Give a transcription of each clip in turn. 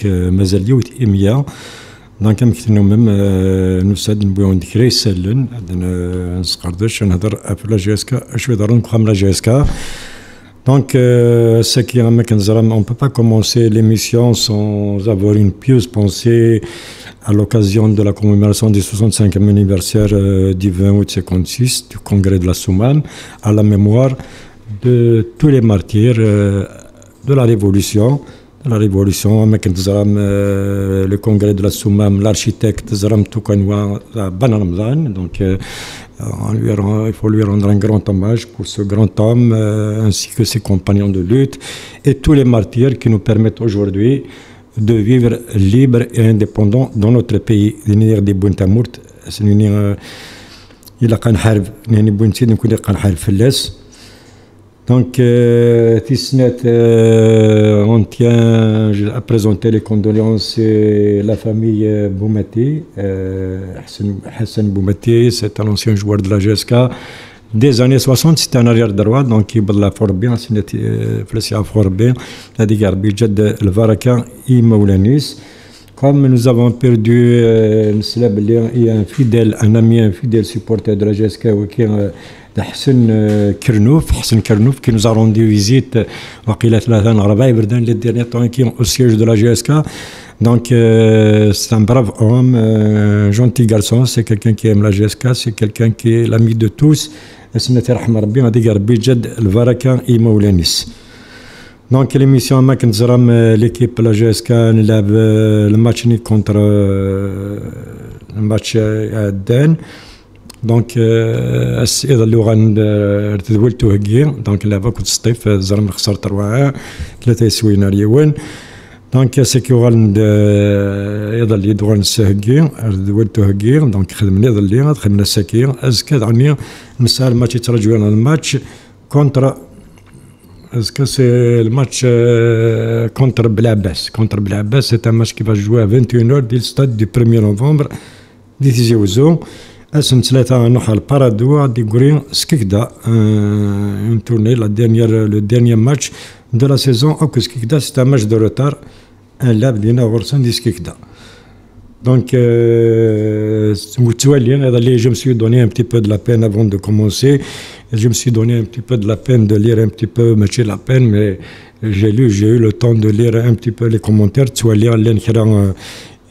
دونك مازال يوت إميا دونك كنتنو ميم نساد نبغيو نذكري سالن عندنا نسقردش نهضر في لا جي اس كا شويه ضروري نبقى لا جي اس كا Donc, ce qui est on ne peut pas commencer l'émission sans avoir une pieuse pensée à l'occasion de la commémoration du 65e anniversaire du 20 août 56 du congrès de la Soumam, à la mémoire de tous les martyrs de la Révolution. Le congrès de la Soumam, l'architecte Zaram Toukanwa Ben Ramzan, donc il faut lui rendre un grand hommage pour ce grand homme ainsi que ses compagnons de lutte et tous les martyrs qui nous permettent aujourd'hui de vivre libres et indépendants dans notre pays. Donc, on tient à présenter les condoléances à la famille Boumati. Hassan Boumati, c'est un ancien joueur de la GSK des années 60, c'était un arrière droit, donc il a fort bien, il fort bien, le Varaka et Maulanis. Comme nous avons perdu un ami, un fidèle supporter de la GSK, Hassan Kernouf, qui nous a rendu visite les derniers temps au siège de la GSK. Donc, c'est un brave homme, un gentil garçon, c'est quelqu'un qui aime la GSK, c'est quelqu'un qui est l'ami de tous. Donc, l'émission l'équipe de la GSK, le match contre le match à Den. Donc, السيدة اللي غنتدولتو هكي دونك اللعبة كنت الصيف الزرم خسر 3 سوينا ريوان دونك سكي غن يضل يدغن السهكي دولتو هكي دونك خدمنا يضل خدمنا السكي ازكا دعني نسال ماتش يترجعوا على الماتش كونتر ازكا سي الماتش كونتر بلعباس سي ان ماتش كي فاش جوا 21 ديال ستاد دي 1 نوفمبر دي تيزي وزو اسم ثلاثة نوحة البارادو دي غورين سكيكدا un tournée le dernier match de la saison au Skikda, c'est un match de retard un lab دينا غورسان دي سكيكدا donc je me suis donné un petit peu de la peine avant de commencer je me suis donné un petit peu de la peine de lire un petit peu matcher la peine mais j'ai eu le temps de lire un petit peu les commentaires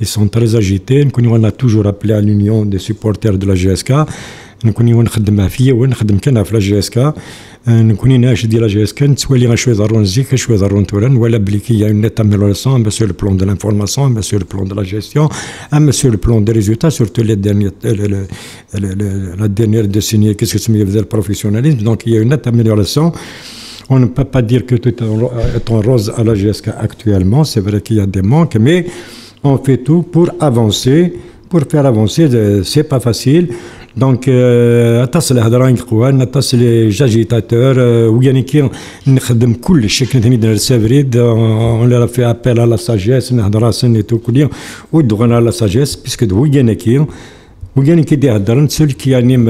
ils sont très agités. On a toujours appelé à l'union des supporters de la GSK. Nous avons fait la GSK. Nous avons dit la GSK. Il y a une nette amélioration sur le plan de l'information, sur le plan de la gestion, sur le plan des résultats, surtout la dernière décennie, qu'est-ce que c'est le professionnalisme. Donc il y a une nette amélioration. On ne peut pas dire que tout est en rose à la GSK actuellement. C'est vrai qu'il y a des manques, mais on fait tout pour avancer, pour faire avancer, c'est pas facile. Donc, attasse les hadran ikhwan, attasse les agitateurs, ou yani qui n'khadem كل شيء كنت ندير السافريد, on leur a fait appel à la sagesse, نهضر سن tout كليا, ودغنا à la sagesse, puisque دو يعني qui dit هضرن celui qui anime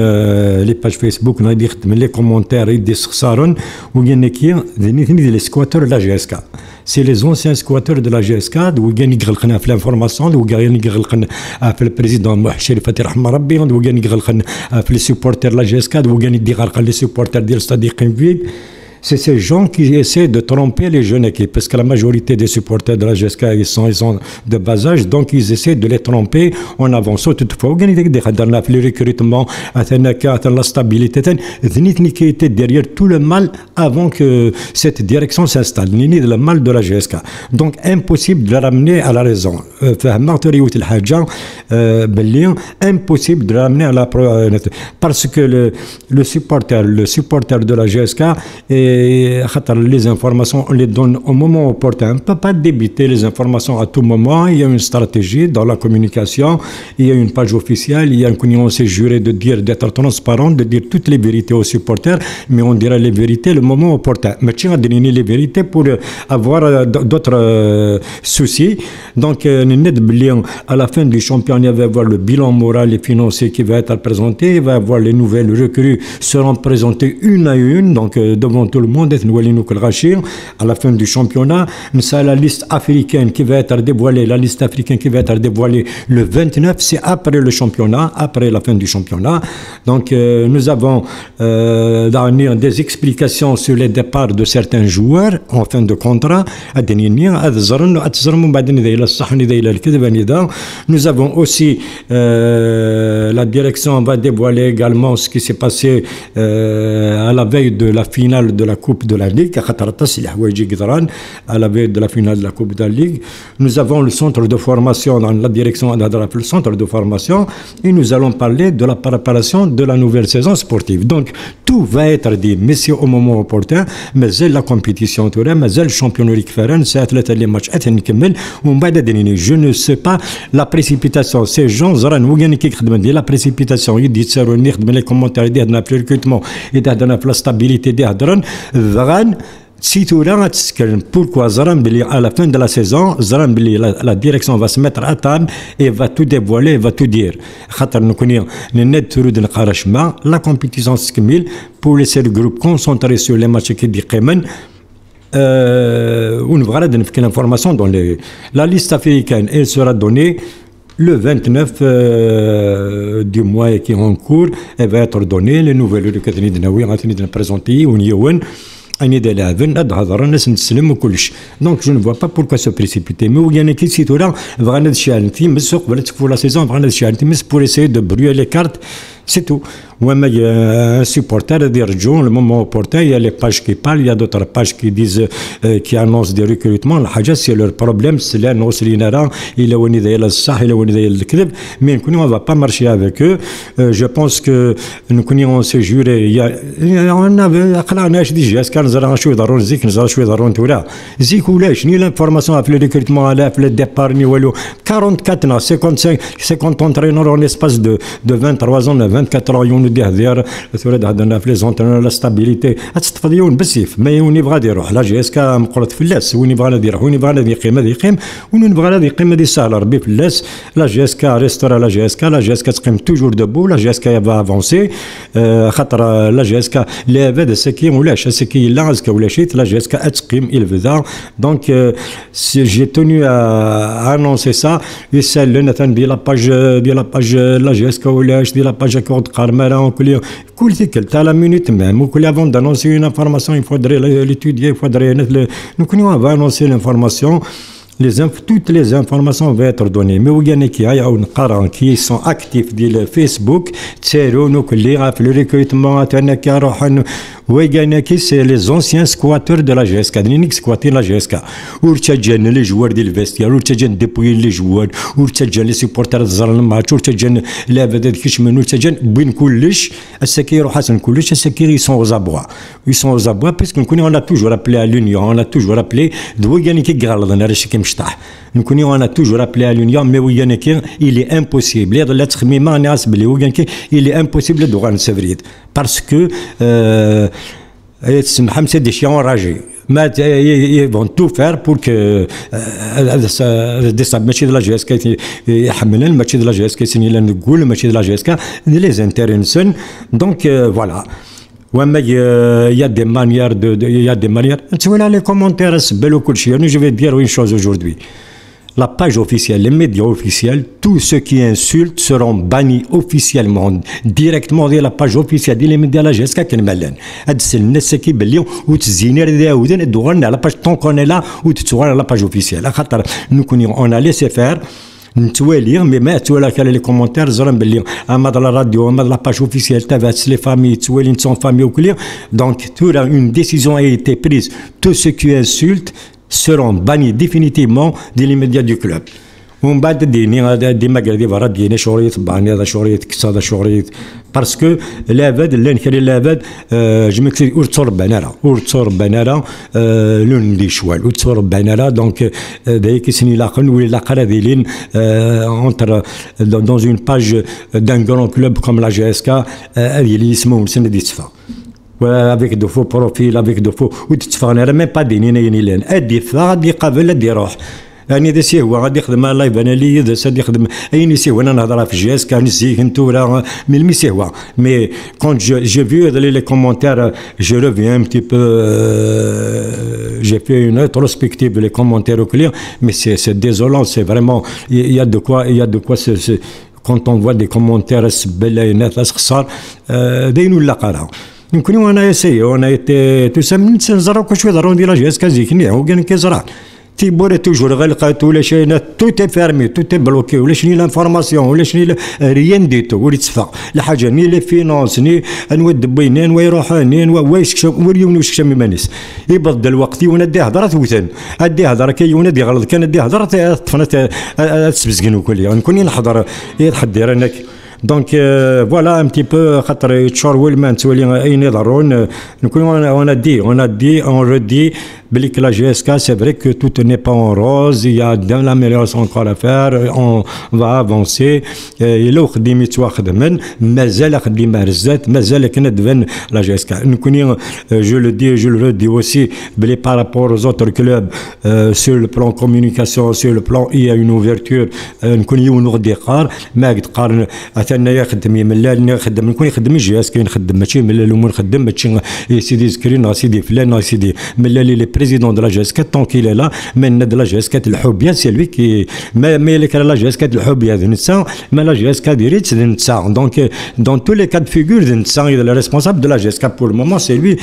les pages Facebook, نادي يخدم les commentaires, يدي سخسارن, ويعني qui les squatteurs de la GSK. C'est les anciens squatteurs de la GSK وكان يغلقنا في الانفورماسيون وكان يغلقنا في البريزيدون محشر فتي رحمه ربي وكان يغلقنا في لي سوبورتر لا GSK وكان يدي غرق لي سوبورتر ديال ستاد قنفيد. C'est ces gens qui essaient de tromper les jeunes équipes, parce que la majorité des supporters de la GSK, ils sont de bas âge, donc ils essaient de les tromper en avançant. Toutefois, les recrutements, la stabilité, qui était derrière tout le mal avant que cette direction s'installe. Le mal de la GSK. Donc, impossible de la ramener à la raison. Impossible de la ramener à la parce que le supporter de la GSK les informations, on les donne au moment opportun. On ne peut pas débiter les informations à tout moment. Il y a une stratégie dans la communication. Il y a une page officielle. Il y a on s'est juré d'être transparent, de dire toutes les vérités aux supporters. Mais on dira les vérités le moment opportun. Mais tiens à donner les vérités pour avoir d'autres soucis. Donc, à la fin du championnat, il va y avoir le bilan moral et financier qui va être présenté. Il va y avoir les nouvelles recrues seront présentées une à une, donc devant tout le monde. À la fin du championnat, c'est la liste africaine qui va être dévoilée. La liste africaine qui va être dévoilée le 29, c'est après le championnat, après la fin du championnat. Donc nous avons des explications sur les départs de certains joueurs en fin de contrat. Nous avons aussi la direction va dévoiler également ce qui s'est passé à la veille de la finale de la Coupe de la Ligue. À la veille de la finale de la Coupe de la Ligue, nous avons le centre de formation dans la direction de le centre de formation et nous allons parler de la préparation de la nouvelle saison sportive. Donc tout va être dit, messieurs, au moment opportun. Mais la compétition, mais le championnat c'est les matchs. Je ne sais pas la précipitation. Ces gens, la précipitation, ils disent les commentaires, ils disent le recrutement, ils disent la stabilité, ils disent si tu regardes pourquoi à la fin de la saison, la direction va se mettre à table et va tout dévoiler, va tout dire. La compétition pour laisser le groupe concentré sur les matchs qui disent on va donner l'information dans la liste africaine. Elle sera donnée le 29 du mois qui est en cours. Elle va être donnée. Les nouvelles recrues vont présenter. Donc je ne vois pas pourquoi se précipiter. Mais il y a une question pour la saison, pour essayer de brûler les cartes. C'est tout. Il y a un supporter de dire le moment opportun, il y a les pages qui parlent, il y a d'autres pages qui disent, qui annoncent des recrutements. C'est leur problème, c'est l'annonce l'inara, il est au niveau de la sah, il est au niveau de la mais nous on ne va pas marcher avec eux. Je pense que nous on s'est juré, il y a on avait خلعناش ديجا اسكان نزرع شويه ضروري زيك نزرع شويه ضروري تولا زيك ولاش ني l'information في le recrutement على في le départ ni والو 44 ans 55 50 entraîneurs en espace de 23 ans 24 ans يونو دي هذير ثورد عندنا في les entraîneurs la stabilité تستفديون بزيف ما يوني بغا يروح لا جي اس كا مقرط فلاس وين بغا يروح وين بغا يقيم هذه يقيم وين بغا يقيم هذه سهله ربي فلاس لا جي اس كا ريستورا لا جي اس كا تقيم توجور دبو لا جي اس كا فا افونسي خاطر لا جي اس كا لا هذا سكي ولاش سكي لا غازكا ولا شيء لا جي اس كا تقيم الفدا دونك j'ai tenu à annoncer ça et celle مثلا ديال لاباج لا جي اس كا ولاش ديال لاباج كود قرمره كل ذيك تاع لا مينوت même كل avant d'annoncer une information il faudrait l'étudier il faudrait nous on va annoncer l'information toutes les informations vont être données. Mais il y en a qui sont actifs sur Facebook, le recrutement, c'est les anciens squatteurs de la GSK. Ils squattent la GSK. Les joueurs du vestiaire, dépouiller les joueurs, les supporters de le match, les vedettes qui sont ils sont aux abois. Ils sont aux abois parce qu'on a toujours appelé à l'union, on a toujours appelé nous on a toujours appelé à l'union, mais il est impossible. Il est impossible de voir une parce que c'est des chiens enragés. Mais ils vont tout faire pour que ماشي de la GSK يحملنا الماتش de la GSK سني نقول الماتش de la GSK les intéressent. Donc voilà. Il y a des manières tu vois là les commentaires je vais dire une chose aujourd'hui. La page officielle, les médias officiels, tous ceux qui insultent seront bannis officiellement, directement de la page officielle des médias. Là, jusqu'à quel malin. C'est le nez qui bellion ou tziner de douane à la page tant qu'on est là ou tu à la page officielle. Nous on a laissé faire. نتوالي ما توالي لي كومونتير زرم باللي اما على الراديو اما لا باج اوفيسيال تاع لي فامي توالي نتسون فامي وكل دونك تورا اون ديسيزيون a été prise tous ceux qui insultent seront bannis définitivement des médias du club ومن بعد ديما قال لي فرا دينا شوريط باني هذا شوريط كسا هذا شوريط باسكو لابد لا نخلي لابد جمكسي ورتصور بنارا لون دي شوال ورتصور بنارا دونك دايك سني لاقن ولا قرا ديلين entre dans une page d'un grand club comme la GSK اللي اسمه سند ديصفا avec de faux profils avec de faux وتتفاغنا même pas دينينا يعني لان الدفاع دي قبل دي روح يعني اذا سي هو غادي يخدم لايف اناليز غادي يخدم اين سي هو انا نهضر في جي اس كان نزيك انتو راه مي سي هو مي كونت جي فيو لي كومونتير je reviens un petit peu j'ai fait une rétrospective les commentaires au client mais c'est désolant c'est vraiment il y a de quoi quand on voit des commentaires سبله الناس خسار داينوا لا قراو يمكن وانا اسي وانا ايتي تسمى نزرا كل شويه ضروري ندير جهاز كازيكني هو كان كيزرع تيبوري توجور غلقات ولا شي تو فيرمي تو بلوكي ولا شنو لانفورماسيون ولا شنو ريان ديتو ولا تصفق لا حاجه ني لي فينونس ني انوا دبينين ويروح نين ويش وريون وش كشم مانيس يبدل الوقت يونا دي هضره وثن ادي هضره كي يونا دي غلط كان دي هضره طفنت تسبزكن وكل نكون نحضر يتحدر انك دونك فوالا ان بتي بو خاطر يتشور ويلمان تولي اين يضرون نكون on a dit on redit que la GSK, c'est vrai que tout n'est pas en rose, il y a de l'amélioration encore à faire, on va avancer. Il a خدمي تواخدمن مازال خدمة رزات مازال كنا دفن la GSK. نكوني je le redis aussi par rapport aux autres clubs sur le plan communication, sur le plan il y a une ouverture نكوني ونغدي قار ما قد قارن أثناء يخدم يملال نخدم نكون يخدم GSK نخدم ماشي ملال الأمور نخدم ماشي سيدي سكرين سيدي فلان سيدي ملال لي président de la GSK tant qu'il est là mais de la GSK الحوبيا c'est lui qui mais اللي كان la GSK الحوبيا نتسا mais la GSK ديريت نتسا donc dans tous les cas de figure نتسا il est le responsable de la GSK pour le moment c'est lui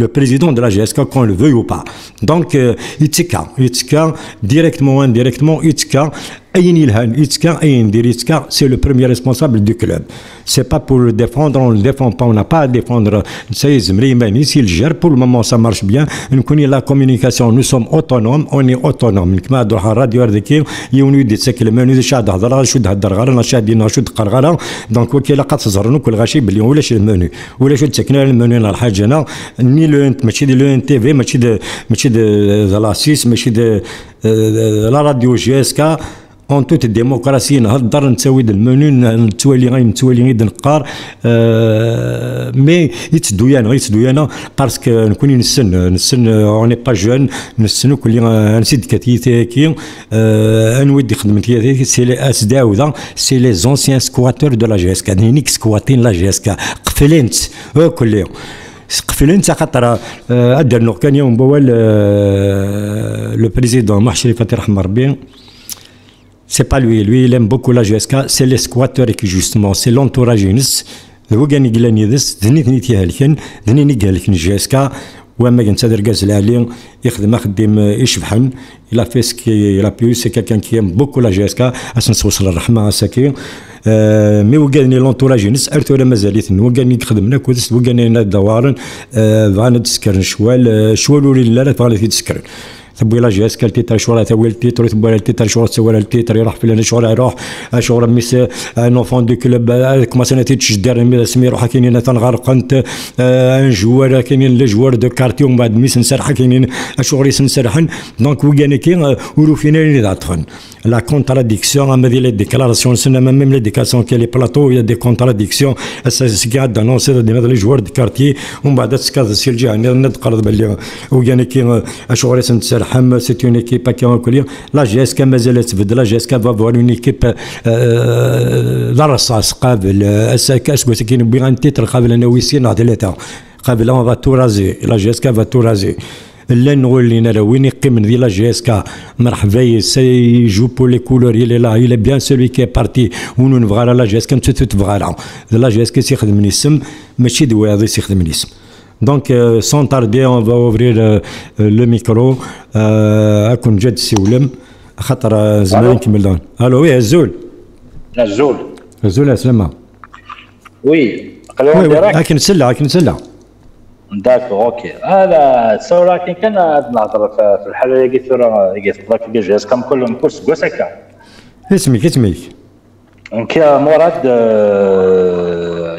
le président de la GSK qu'on le veuille ou pas donc يتكا directement ou indirectement يتكا أين يلهان يتكا أين دير يتكا c'est le premier responsable du club c'est pas pour le défendre on le défend pas on n'a pas à défendre سيز مريماني s'il gère pour le moment ça marche bien نكون la communication nous sommes autonomes on est autonome كما هضروا على الراديو هذاك يوني يدي تسكل منو شاد هضر شو هضر غير شادين شو قرغره دونك وكيلا قد تزرنو كل غاشي بلي ولاش المنيو ولا شو تسكنا المنيو الحاجه انا ني لو ماشي دي لو ان تي في ماشي دي لاسيس ماشي دي لا راديو جي اس كا اون توت الديمقراطيه نهضر نسوي المنيو نتوالي غير نقار مي يتسدويانا باسكو نكون نسن اوني با جون نسنو كل نسيد كتيتي كي انودي خدمتي سي لي اس داودا سي لي زونسيان سكواتور دو لا جي اس كا نيك سكواتين لا جي اس كا قفلنت كل يوم قفلنت خاطر ادرنا كان يوم بوال لو بريزيدون محشري فتحي رحمه ربي c'est pas lui il aime beaucoup la GSK c'est les squatteurs qui justement c'est l'entourage هو كان يقول لي ذني تيهالكن ذني قالكن GSK وما كان تادر كاز العالي يخدم يشبحن الى فيسكي لا بيو سي كان كي ام بوكو لا GSK اسن توصل الرحمه ساكي مي وكاني لونطوراج نسالتو ولا مازاليت وكاني خدمنا كودس وكاني دوارن فانا تسكرن شوال ولا لا فانا تسكرن تبوي لا جي اس كالتي تاع شورا تاوي التيتر تبوي التيتر شورا تسوي التيتر يروح في شورا يروح شورا ميس ان اونفون دو كلوب كما سنتي تشدر سمي روح كاينين تنغرقنت ان جوار كاينين لي جوار دو كارتي ومن بعد ميس نسرح كاينين شغلي سنسرحن دونك وكاني كي ولو فينا داتخن لا كونتراديكسيون اما دي لي ديكلاراسيون سنا ميم لي ديكلاراسيون كي لي بلاطو يا دي كونتراديكسيون سي قاعد انونسي دي لي جوار دو كارتي ومن بعد تسكاز سي الجهه نتقرض باللي وكاني كي شغلي سنسرح c'est une équipe qui est en collier. La GSK مازالت تبدل la GSK va avoir une équipe لرصاص قابل اسكو كاين بغا نتيتر قابل انا ويسين نعطي لها قابل on va tout raser la GSK va tout raser لا نقول لنا راه وين يقيم من لا جي اس كا مرحبا سي جو بور لي كولور il est là il est bien celui qui est parti ونو نبغى لا جي اس كا تبغى لا جي اس كا يخدم الاسم ماشي دوايا يخدم الاسم Donc, sans tarder, on va ouvrir le micro. أكون جد سيولم خاطر زمان كمل. Allô, oui, Azul. Azul, السلامة. وي أكن سلة. داكو اوكي هذا تصور كي كان نهضر في الحاله اللي قلت ذاك الجهاز كم كلهم كورس كوسكا. اسمك انك مراد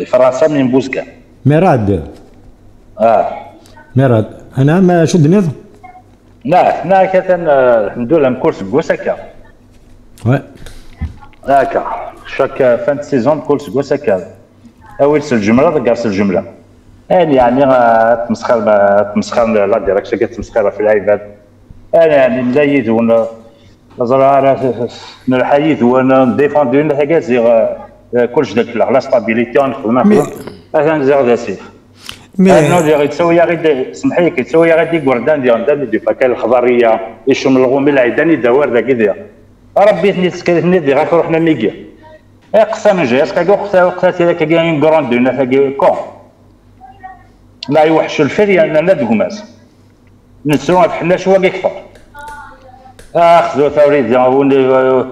فرنسا من بوزكا. مراد انا ما شد نظ لا كان الحمد لله كورس كوسكا هكا شاك فان سيزون كورس كوسكا اول الجمله قارس الجمله يعني تمسخر لا ديريكت كتمسخر في العباد انا يعني مزيد وانا زرا نحيد وانا ديفوندو هكا كلش داك لا ستابيليتي نخدم فيه انا نزيغ داسيف انا اللي تسوي غير سمح لي كتسوي غير دي كوردان ديال دي فكال الخضريه يشم الغوم العيداني دوار داك ديال ربي تني دي غير روحنا ميكي اقسم جاي اسكا وقتها هذاك كاين كروند هنا كاين كون لا يوحش الفريا انا دكماس نسرو حنا شوا كيكثر خذوا ثوري ديال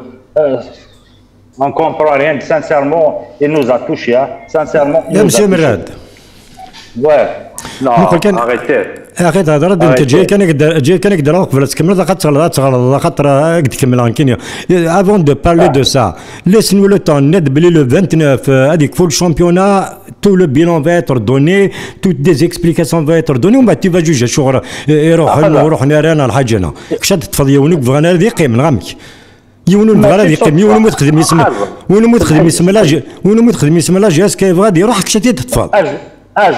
on comprend rien sincèrement il nous a touché sincèrement يا مسيو مراد ouais non arrêtez اخي تهضر انت جاي كان يقدر قبل تكمل تغلط خاطر قد تكمل كاين افون دو بارلي دو سا ليسنو لو طون ند بلي لو 29 هذيك فول شامبيونا تو لو بيلون va être donné toutes des explications va être donné ومن بعد تيفا جوج شغل يروح نارنا الحاجه انا كش تفض يونك بغانا ذي قيم نغمك يونو بغانا ذي قيم يونو متخدم يسمى وينو متخدم يسمى لا وينو متخدم يسمى لا جاس كيف غادي يروح كش تتفض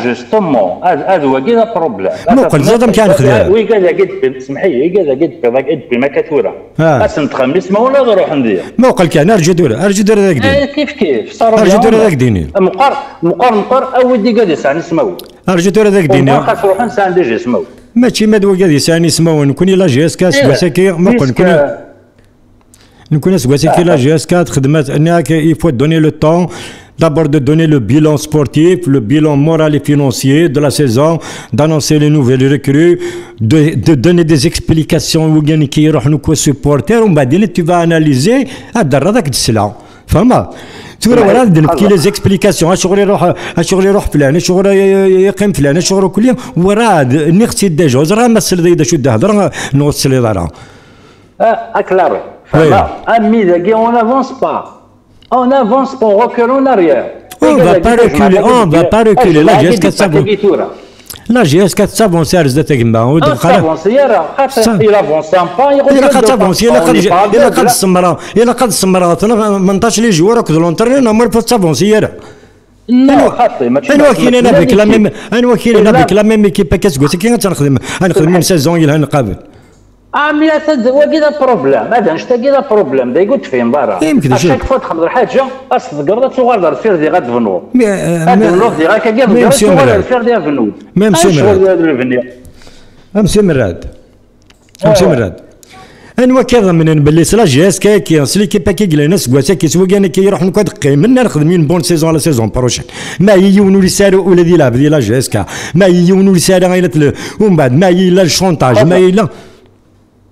جوستومون هذا هو كاين بروبليم موقل زاد كان خدام وي قال قد سمح لي قال قد بما كثوره اسم تخمس ما ولا نروح ندير موقل كان ارجع دور ذاك دين كيف صار ارجع دور ذاك ديني مقر اودي قال يسعني سمو ارجع دور ذاك ديني خاص روح نسان ديجي سمو ماشي ما دوا قال يسعني سمو نكون لا جي اس كاس باسكي موقل نكون سكاسكي لا جي اس 4 خدمات انك il faut donner le temps d'abord de donner le bilan sportif, le bilan moral et financier de la saison, d'annoncer les nouvelles recrues, de donner des explications où il y a des supporters, tu vas analyser هذاك السلعه فهمت تقول ولا نبكي لي زيكسبليكاسيون شغل يروح فلان شغل يقيم فلان شغل كل يوم وراه نختي ديجا راه مسل ذا شو هضر نوصل لي اكلاري فهمت امي داكي اون افونس با on avance pour reculer en arrière. On va pas reculer. Là, jusqu'à ça. Là, jusqu'à ça, on s'est arrêté avec moi. Il avance pas. Il a 4 سمرات. 18 لي جوار كذا لونترني نمر في السافونسيرا. لا خاطي ماشي انا وكيل انا بك لا ميم انا وكيل انا بك لا ميم كيب كاسكو كي غنخدم من سيزون الى نقابل عامل هو كذا بروبليم هذا نشتا كذا بروبليم دا يقول فين برا اشاك فوا تخدم حاجه اصدق صغار الفير دي غتفنو هذا اللوف دي غاكا كاع صغار الفير دي غتفنو ميم سي مراد انا كذا من باللي سلا جاس كي سلي كي باكي قال الناس كواتا كي سوا كان كيروح نقعد قيمنا نخدم بون سيزون على سيزون بروشين ما يونو لي سارو ولا دي لعب ديال جاسكا ما يونو لي سارو غير ومن بعد ما لا الشونطاج ما لا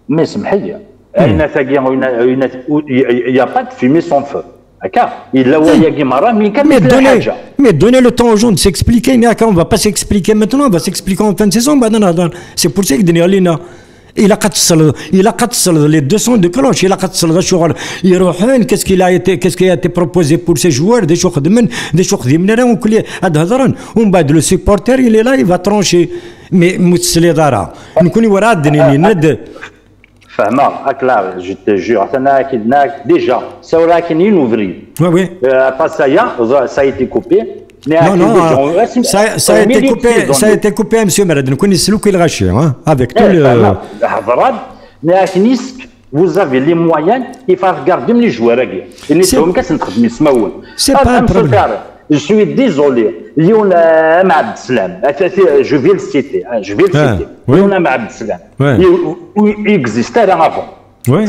مي سمح لي اين ثاقي يا با دو فيمي سون فو هكا الا هو ياكي مرة مي كان حاجه مي دوني لو طون جون سيكسبليكي هكا اون فا با سيكسبليكي ماتنون اون فا سيكسبليكي اون فان سيزون بعد نهضر سي بور سيك دنيا لينا إلا قد تصل لي 200 دو كلوش إلا قد تصل شغل يروحون كاسكي اتي بروبوزي بور سي جوار دي شو خدمنا راهم كل هاد هضرن ومن بعد لو سيبورتير اللي لا يفا ترونشي مي متسلي دارا نكوني ورا الدنيا ند فهمت اكلا جو تي جور انا كيدناك ديجا ساو راكن ينوفري وي باسايا سا ايتي كوبي Non, non, ça a été coupé, monsieur Merad. Nous connaissons le rachet, hein, avec tout le. Vous avez les moyens, il faut regarder les joueurs. C'est pas un problème. Je suis désolé. Lyon Abdeslam, je vais le citer. Lyon Abdeslam. Il existait avant. Oui.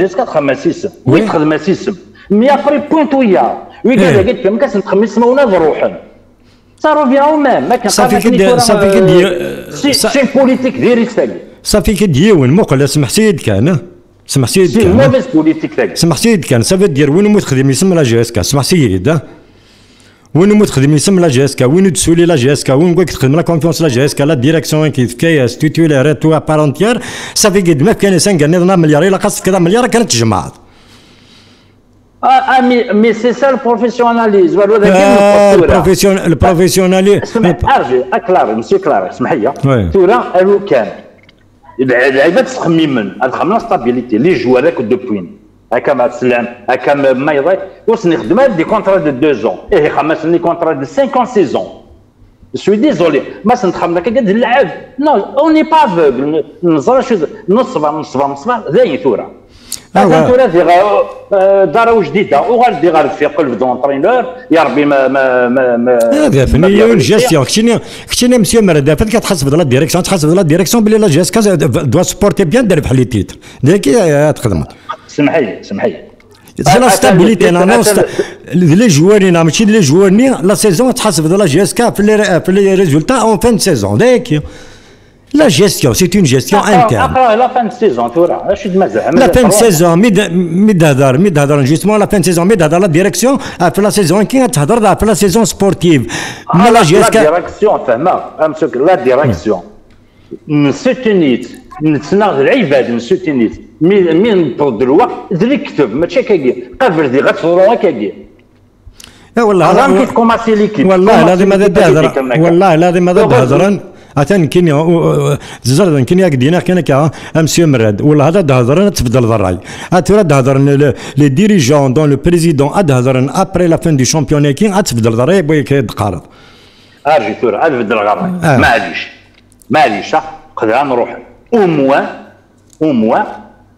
Jusqu'à 36. Oui, 36. Mais après, point-ouya. Oui, قال لك ما كنتخمس سماونا بروحهم صاروا فيها مام ما كان سي بوليتيك ديري تاعي صافي كديون مقل سمح سيد كان سمح سيد كان ما بس بوليتيك تاعي سمح سيد كان صافي دير وين متخدم يسمى لا جي اس كا سمح سيد وين متخدم يسمى لا جي اس كا وين تسولي لا جي اس كا وين قلت تخدم لا كونفيونس لا جي اس كا لا ديريكسيون كيف كاي ستيتولار تو بارونتيير صافي قد ما كان انسان قال لنا مليار الا خاص كذا مليار كانت تجمع mais c'est ça le professionnalisme. Le professionnalisme. كلار مسيو كلار اسمح لي تورا الو كان اللعيبه تخمم تخمم ستابيليتي لي جوارك دو بوين هكا مع السلام هكا ما يضيع واش نخدم دي كونترا دو 2 ans ايه خمسني كونترا دو 5 ans 6 ans سوي ديزولي ما سنتخمنا كي قد اللعب نو اوني با افوغل نزرا شو نصبا ذاي ثوره هذا ثوره دار جديده وغادي غير في قلب دونترينور يا ربي ما هذا فنيون جيستيون كشتيني مسيو مرد فات كتحسب لا ديريكسيون تحسب لا ديريكسيون بلي لا جيسكا دوا سبورتي بيان دير بحال لي تيتر ديك تخدم سمحي c'est la stabilité les joueurs ماشي les joueurs la saison تحسب لا جيسكا في les résultats en fin de saison داك la gestion c'est une gestion interne la fin de saison ثورة اش مازال la fin de saison ميدهضر justement la fin de saison ميدهضر la direction في la saison كي تهضر في la saison sportive mais la gestion direction فهمها la direction نسوتينيت نتسنى العباد نسوتينيت مين طرد الوقت اللي كتب ماشي كاكي قبل دي غتفضلوا كاكي والله كيكوماسي ليكيب والله لازم هذا تهضر والله لازم هذا تهضر اتن كينيا زرد كينيا قدينا كان كا امسيو مراد والله هذا تهضر تفضل الراي اتورا تهضر لي ديريجون دون لو بريزيدون ادهضر ابري لا فين دي شامبيون كي تفضل الراي بغي كيتقارض ارجي تورا ادفد الغراي معليش قدر نروح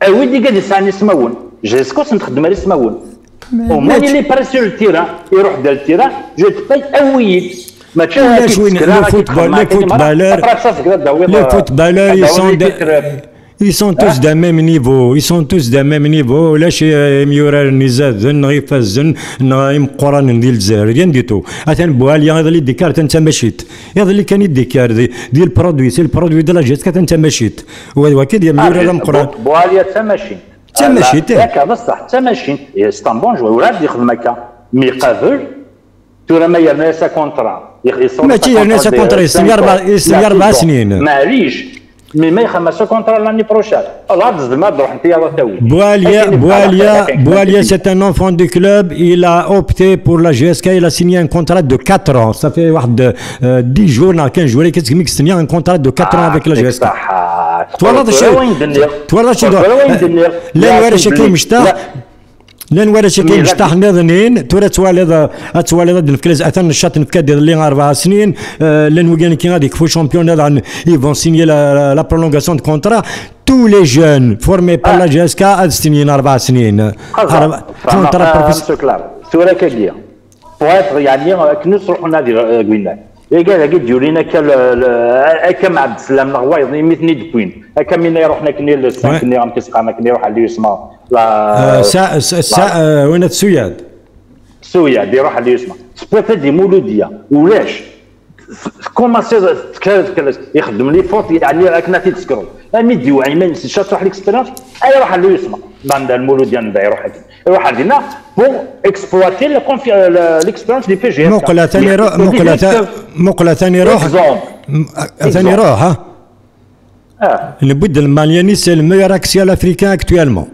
او ويدي قاعد يسعني سماون جيسكوس نخدم على سماون ومن اللي بريسيو التيران يروح دار التيران جو تباي اويد ما تشوفش وين لو فوتبالور ils sont tous d'un même niveau لاش ميورا نزاد غيفازن مقران ندير الجزائر ريان ديتو اتن بواليا هذا اللي ديكار انت مشيت هذا اللي كان يديكار ديال البرودوي سي البرودوي ديال لاجيسكا انت مشيت واكيد يا ميورا مقران بواليا تماشي ياك بصح تماشي اسطنبول جوي ولاد يخدم هكا مي قابل تورا ما يرنا سا كونترا ماشي يرنا سا كونترا يستمر 4 سنين معليش مي ما يخمس كونترا لاني بروشان الله تزد ما تروح انت يا تاوي Boualia c'est un enfant du club il a opté pour la GSK il a signé un contrat de 4 ans ça fait واحد 10 jours 15 jours كتسميك signé un contrat de 4 ans avec la GSK تورا شي لا وارش كيمشتا لان وارش كيمشطح نظنين تورا توالي الفكلاز اثن الشاط نكاد اللي 4 سنين لان وكان كي غادي يكفوا شامبيون هذا يفون سيني لا برولونغاسيون دو كونترا tous les jeunes formés par la GSK هاد سنين 4 سنين كونترا بروفيسيونيل تورا كاكيا بوغ يعني كنوس روحوا نادي قلنا قال ديورينا كم عبد السلام الغوايض مثني دكوين هكا من يروحنا كني للسان كني غام كيسقانا كني يروح اللي يسمى وين السوياد يروح اللي يسمى سبوتا دي مولوديه ولاش كوماسي يخدم لي فوت يعني راكنا تذكروا ميدي وعيمان شات تروح ليكسبيريونس يروح اللي يسمى بعد المولوديه نبدا يروح عندنا بور اكسبلواتي ليكسبيريونس دي بي جي مقله ثاني روح ها لابد المالياني سي الميور اكسيال افريكان اكتويلمون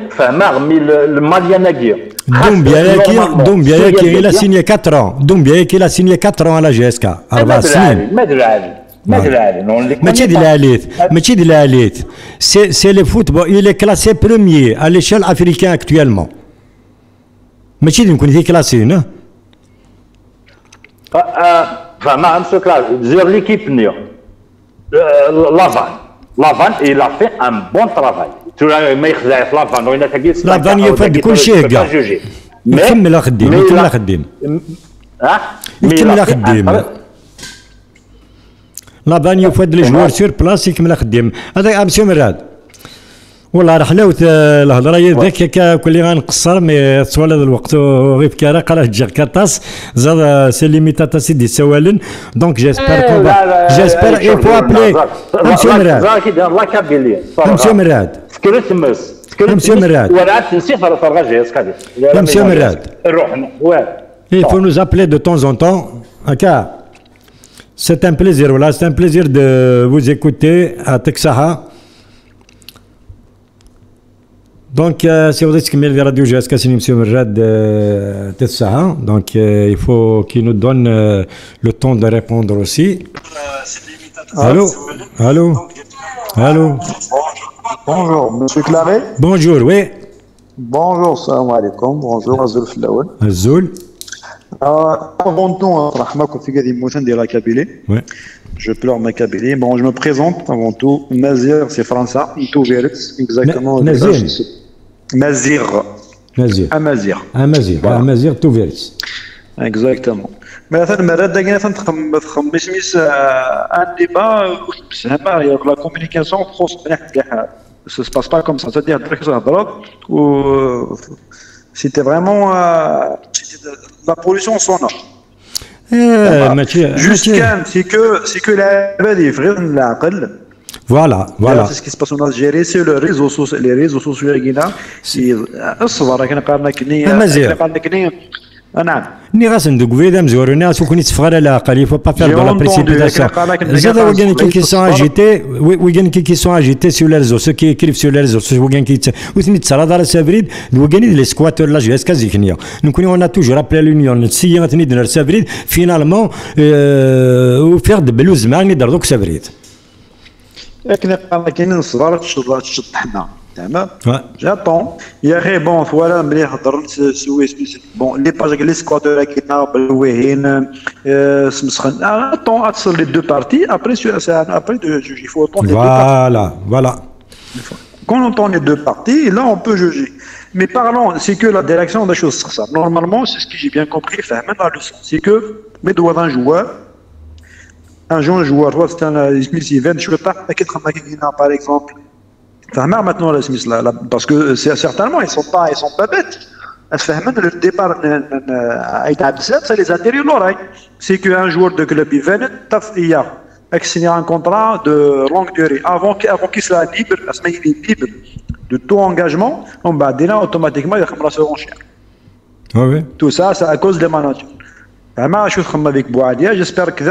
فما مي المالياناكي دومبيا il a signé 4 ans دومبيا il a signé 4 ans à la GSK 4 سنين ماشي ديال العاليت سي لو فوتبول il est classé premier à l'échelle africaine actuellement ماشي نكون هي كلاسي فما امسو كلاس زير ليكيب نيو لافان il a fait un bon travail ما يخدع في لافان وين تاكيس لافان يفد كل شيء كاع يكمل خديم لافان يفد لي جوار سور بلاص يكمل خديم هذا امسيو مراد والله راه حلاوه الهضره هي ذاك كل غنقصر مي طوال هذا الوقت غير في كاره قال تجي كاطاس زاد سي ليميتاتاسي دي سوالن دونك جيسبر il faut appeler امسيو مراد امسيو مراد ورات نسيت فرغا جيسك هذه امسيو مراد روحنا il faut nous appeler de temps en temps هكا c'est un plaisir voilà c'est un plaisir de vous écouter يعطيك صحه Donc, si vous êtes comme les radios GSK, c'est M. Merad Tessaha. Donc, il faut qu'il nous donne le temps de répondre aussi. Allô. Bonjour, monsieur Claré. Bonjour, oui. Bonjour, salam alaikum. Bonjour, Azul Flaoun. Azul. Avant tout, la Kabylie. Ouais. Je pleure ma Kabylie. Bon, je me présente avant tout. Nazir, c'est français. Touveritz, exactement. Nazir. Nazir. Nazir. Amazir. Amazir. Voilà. Amazir Touveritz. Exactement. Mais la un débat, la communication, ça se passe pas comme ça. C'est-à-dire, c'était vraiment la pollution sonore. Jusqu'à c'est que la Voilà, voilà. C'est ce qui se passe en Algérie, c'est les réseaux sociaux Ni غاس ندوق فيدا مزور الناس وكون يتفغر على عقل il faut pas faire de la précipitation زاد وكان كي سون اجيتي وكان كي سون اجيتي sur les réseaux ceux qui écrivent sur les réseaux وكان كي وثني تصرا دار سافريد وكان لي سكواتور لا جيس كازيكنيا نكون on a toujours appelé l'union نسيي غتني دير سافريد فينالمون وفير دبلوز ما ندير دوك سافريد لكن كاينين الصغار تشطحنا تمام جابون يا اخي بون فوالا ملي هضرت سوي بون لي باج لي سكواتور كاينه بالوهين سمسخن طون اتصل لي دو بارتي ابري ابري il faut entendre les deux parties. Voilà. Quand on entend les deux parties, là on peut juger. Mais parlons, c'est que la direction des choses ça. Normalement, c'est ce que j'ai bien compris, même la leçon, c'est que mais doit un jeune joueur, c'est un event, je ne veux pas par exemple. Maintenant, parce que certainement, ils sont pas bêtes. Le départ, ça les atterrit l'oreille. C'est qu'un joueur de club, il a signé un contrat de longue durée. Avant qu'il soit libre, il est libre de tout engagement, on va dire automatiquement, il va se rencher. Tout ça, c'est à cause des managers. Je suis avec Bouadia, j'espère que les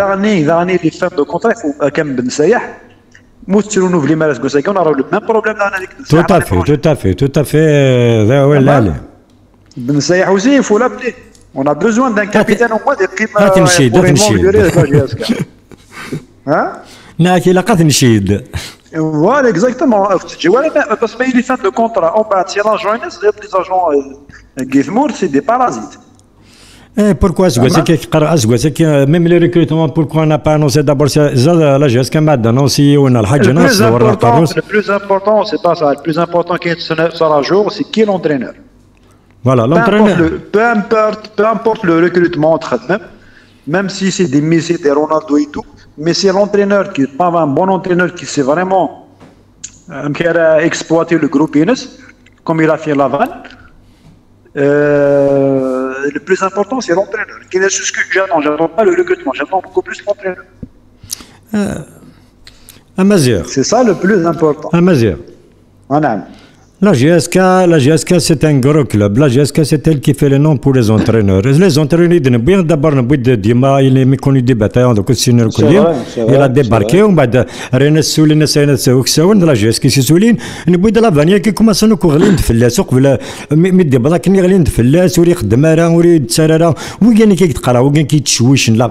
fins de contrat, il faut quand même موت renouveler Malas Gosaka, on aura le même problème dans avec tout à fait Ben Sayah aussi, il faut l'appeler. On a besoin d'un capitaine au moins des pour hein ناكي لقات نشيد Voilà, exactement. Parce que les fins de contrat, on va attirer les agents Gizmour, c'est des parasites. Pourquoi même les recrutements, pourquoi on n'a pas annoncé d'abord la GSK m'a annoncé on a le plus important, c'est pas ça. Le plus important qui sera à jour, c'est qui est l'entraîneur. Voilà, l'entraîneur. Peu importe le recrutement, même si c'est des Messi, des Ronaldo et tout, mais c'est l'entraîneur qui est pas un bon entraîneur qui sait vraiment exploiter le groupe Ines, comme il a fait Laval. Le plus important, c'est l'entraîneur. C'est ce que j'attends pas le recrutement, j'attends beaucoup plus l'entraîneur. Amazir. C'est ça le plus important. Amazir. La GSK, c'est un gros club. La GSK, c'est elle qui fait le nom pour les entraîneurs. Les entraîneurs, d'abord, Dima, il est méconnu des batailles, donc il a débarqué, on va dire, René Soulin, la GSK, c'est Soulin, نبغي de la vanille qui commence à nous courir في السوق ولا مدي بلا كني غالين في اللاس وري خدمه وري تسراره وكان كيتقرا وكان كيتشويشن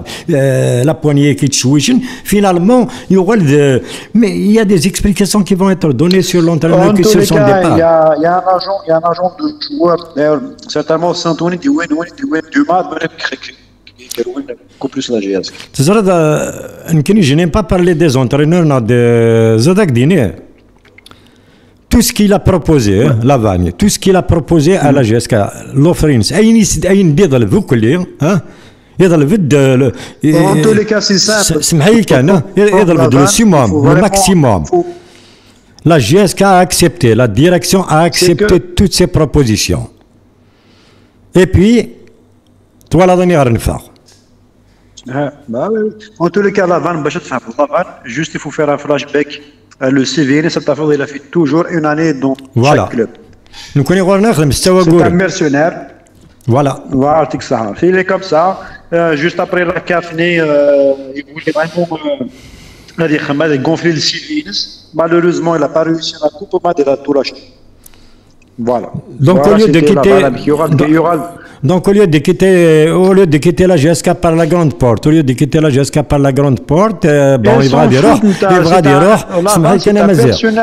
لا بوانيي كيتشويشن finalement il y a des explications qui vont être données sur l'entraîneur qui se sont départ. Il y a un agent de joueur, d'ailleurs, certainement Saint-Ouen, du Dumas, beaucoup plus la GSK. Je n'aime pas parler des entraîneurs, Zadak Dine. Tout ce qu'il a proposé, Lavagne, tout ce qu'il a proposé à la GSK, l'offrance, il dit dans le vocalier, en tous les cas, c'est simple. Le maximum. La GSK a accepté, la direction a accepté toutes ces propositions. Et puis, toi, la dernière fois. En tous les cas, la vanne, juste il faut faire un flashback. Le CV, il a fait toujours une année dans chaque club. C'est un mercenaire. Voilà. Il est comme ça. Juste après la CAFNE, il voulait vraiment gonfler le CV. Malheureusement, il n'a pas réussi à la coupe, il a tout lâché. Voilà. Donc, au lieu de quitter la GSK par la grande porte, il va dire, c'est un mercenaire.